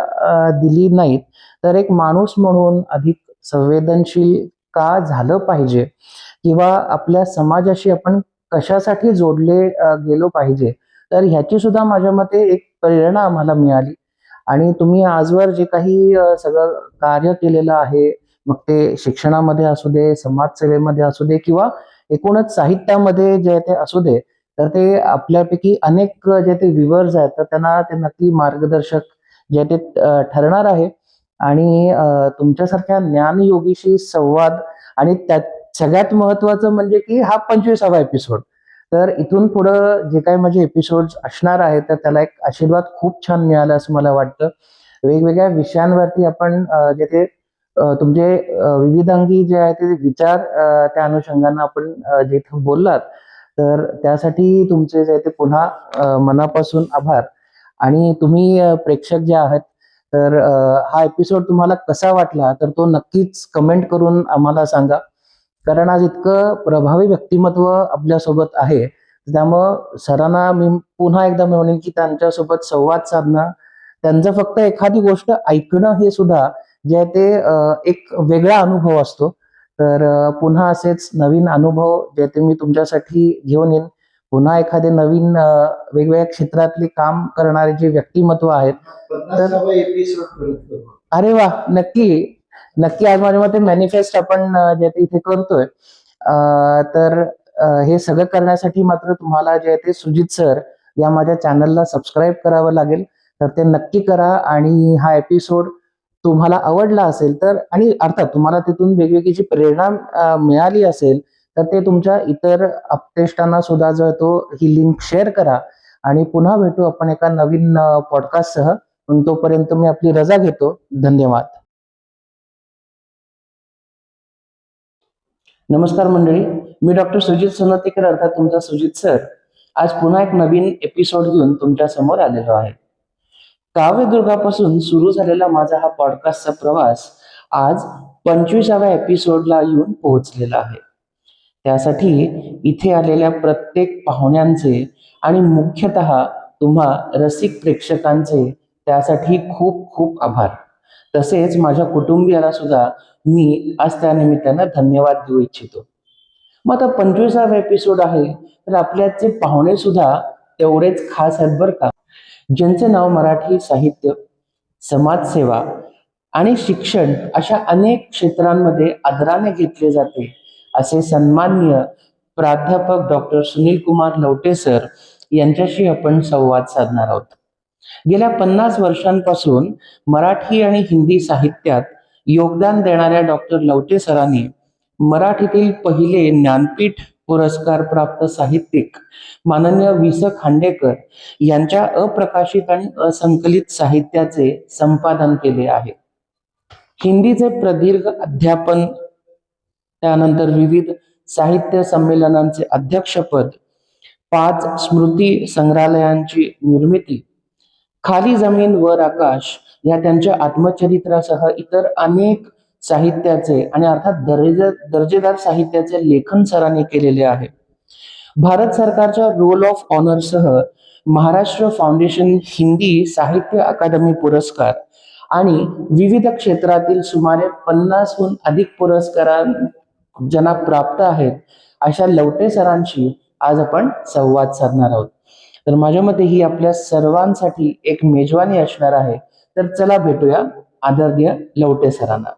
दिली नाहीत, तर एक माणूस म्हणून अधिक संवेदनशील का झालं पाहिजे किंवा आपल्या समाजाशी आपण कशासाठी जोडले गेलो पाहिजे, तर ह्याची सुद्धा माझ्या मते एक प्रेरणा आम्हाला मिळाली. आणि तुम्ही आजवर जे काही सगळं कार्य केलेलं आहे, मग ते शिक्षणामध्ये असू दे, समाजसेवेमध्ये असू दे किंवा एकूणच साहित्यामध्ये जे ते असू दे, तर ते आपल्यापैकी अनेक जे ते व्ह्युअर्स आहेत तर त्यांना ते नक्की मार्गदर्शक जे ते ठरणार आहे. आणि तुमच्यासारख्या ज्ञानयोगीशी संवाद आणि त्यात सगळ्यात महत्वाचं म्हणजे की हा 25वा एपिसोड, तर इथून पुढं जे काही माझे एपिसोड असणार आहेत तर त्याला एक आशीर्वाद खूप छान मिळाला असं मला वाटतं. वेगवेगळ्या विषयांवरती आपण जे ते तुमचे विविधांगी जे आहे ते विचार त्या अनुषंगानं आपण जे इथं बोललात, तर त्यासाठी तुमचे जे आहे ते पुन्हा मनापासून आभार. आणि तुम्ही प्रेक्षक जे आहात, तर हा एपिसोड तुम्हाला कसा वाटला तर तो नक्कीच कमेंट करून आम्हाला सांगा. कारण आज इतकं प्रभावी व्यक्तिमत्व आपल्यासोबत आहे, त्यामुळं सरांना मी पुन्हा एकदा म्हणेन की त्यांच्यासोबत संवाद साधणं, त्यांचं फक्त एखादी गोष्ट ऐकणं हे सुद्धा जे आहे ते एक वेगळा अनुभव असतो. तर पुन्हा असेच नवीन अनुभव जे ते मी तुमच्यासाठी घेऊन येईन. पुन्हा एखादे नवीन वेगवेगळ्या क्षेत्रातले काम करणारे जे व्यक्तिमत्व आहेत. 50वा एपिसोड परत करू. अरे वा, नक्की नक्की. आज माझ्या मते मॅनिफेस्ट आपण जे ते इथे करतोय. तर हे सगळं करण्यासाठी मात्र तुम्हाला जे आहे ते सुजित सर या माझ्या चॅनलला सबस्क्राईब करावं लागेल. तर ते नक्की करा. आणि हा एपिसोड तुम्हाला आवडला असेल तर, आणि अर्थात तुम्हाला तिथून वेगवेगळी जी प्रेरणा मिळाली असेल, तर ते तुमच्या इतर अपतेष्टांना सुद्धा जो आहे तो ही लिंक शेअर करा. आणि पुन्हा भेटू आपण एका नवीन पॉडकास्टसह. पण तोपर्यंत मी आपली रजा घेतो. धन्यवाद. नमस्कार मंडळी, मी डॉक्टर सुजित सनोतीकर अर्थात तुमचा सुजित सर आज पुन्हा एक नवीन एपिसोड घेऊन तुमच्या समोर आलेलो आहे. काव्यदुर्गापासून सुरू झालेला माझा हा पॉडकास्टचा प्रवास आज 25व्या एपिसोडला येऊन पोहोचलेला आहे. त्यासाठी इथे आलेल्या प्रत्येक पाहुण्यांचे आणि मुख्यतः तुम्हा रसिक प्रेक्षकांचे त्यासाठी खूप खूप आभार. तसेच माझ्या कुटुंबियाला सुद्धा मी आज त्या निमित्तानं धन्यवाद देऊ इच्छितो. मग आता 25वा एपिसोड आहे, तर आपल्याचे पाहुणे सुद्धा तेवढेच खास आहेत बरं का, ज्यांचे नाव मराठी साहित्य, समाजसेवा आणि शिक्षण अशा अनेक क्षेत्रांमध्ये आदराने घेतले जाते असे सन्माननीय प्राध्यापक डॉक्टर सुनील कुमार लवटे सर यांच्याशी आपण संवाद साधणार आहोत. गेल्या 50 वर्षांपासून मराठी आणि हिंदी साहित्यात योगदान देणाऱ्या डॉक्टर लवटे सरांनी मराठीतील पहिले ज्ञानपीठ पुरस्कार प्राप्त साहित्यिक माननीय वि. स. खांडेकर यांच्या अप्रकाशित आणि असंकलित साहित्याचे संपादन केले आहे. हिंदीचे प्रदीर्घ अध्यापन, त्यानंतर विविध साहित्य संमेलनांचे अध्यक्षपद, 5 स्मृती संग्रहालयांची निर्मिती, खाली जमीन वर आकाश या त्यांच्या आत्मचरित्रासह इतर अनेक साहित्याचे आणि अर्थात दर्जेदार साहित्याचे लेखन सरांनी केलेले आहे. भारत सरकारच्या रोल ऑफ ऑनर सह महाराष्ट्र फाउंडेशन हिंदी साहित्य अकादमी पुरस्कार आणि विविध क्षेत्रातील सुमारे 50हून अधिक पुरस्कार ज्यांना प्राप्त आहेत अशा लवटे सरांशी आज आपण संवाद साधणार आहोत. तर माझ्या मते ही आपल्या सर्वांसाठी एक मेजवानी असणार आहे. तर चला भेटूया आदरणीय लवटे सरांना.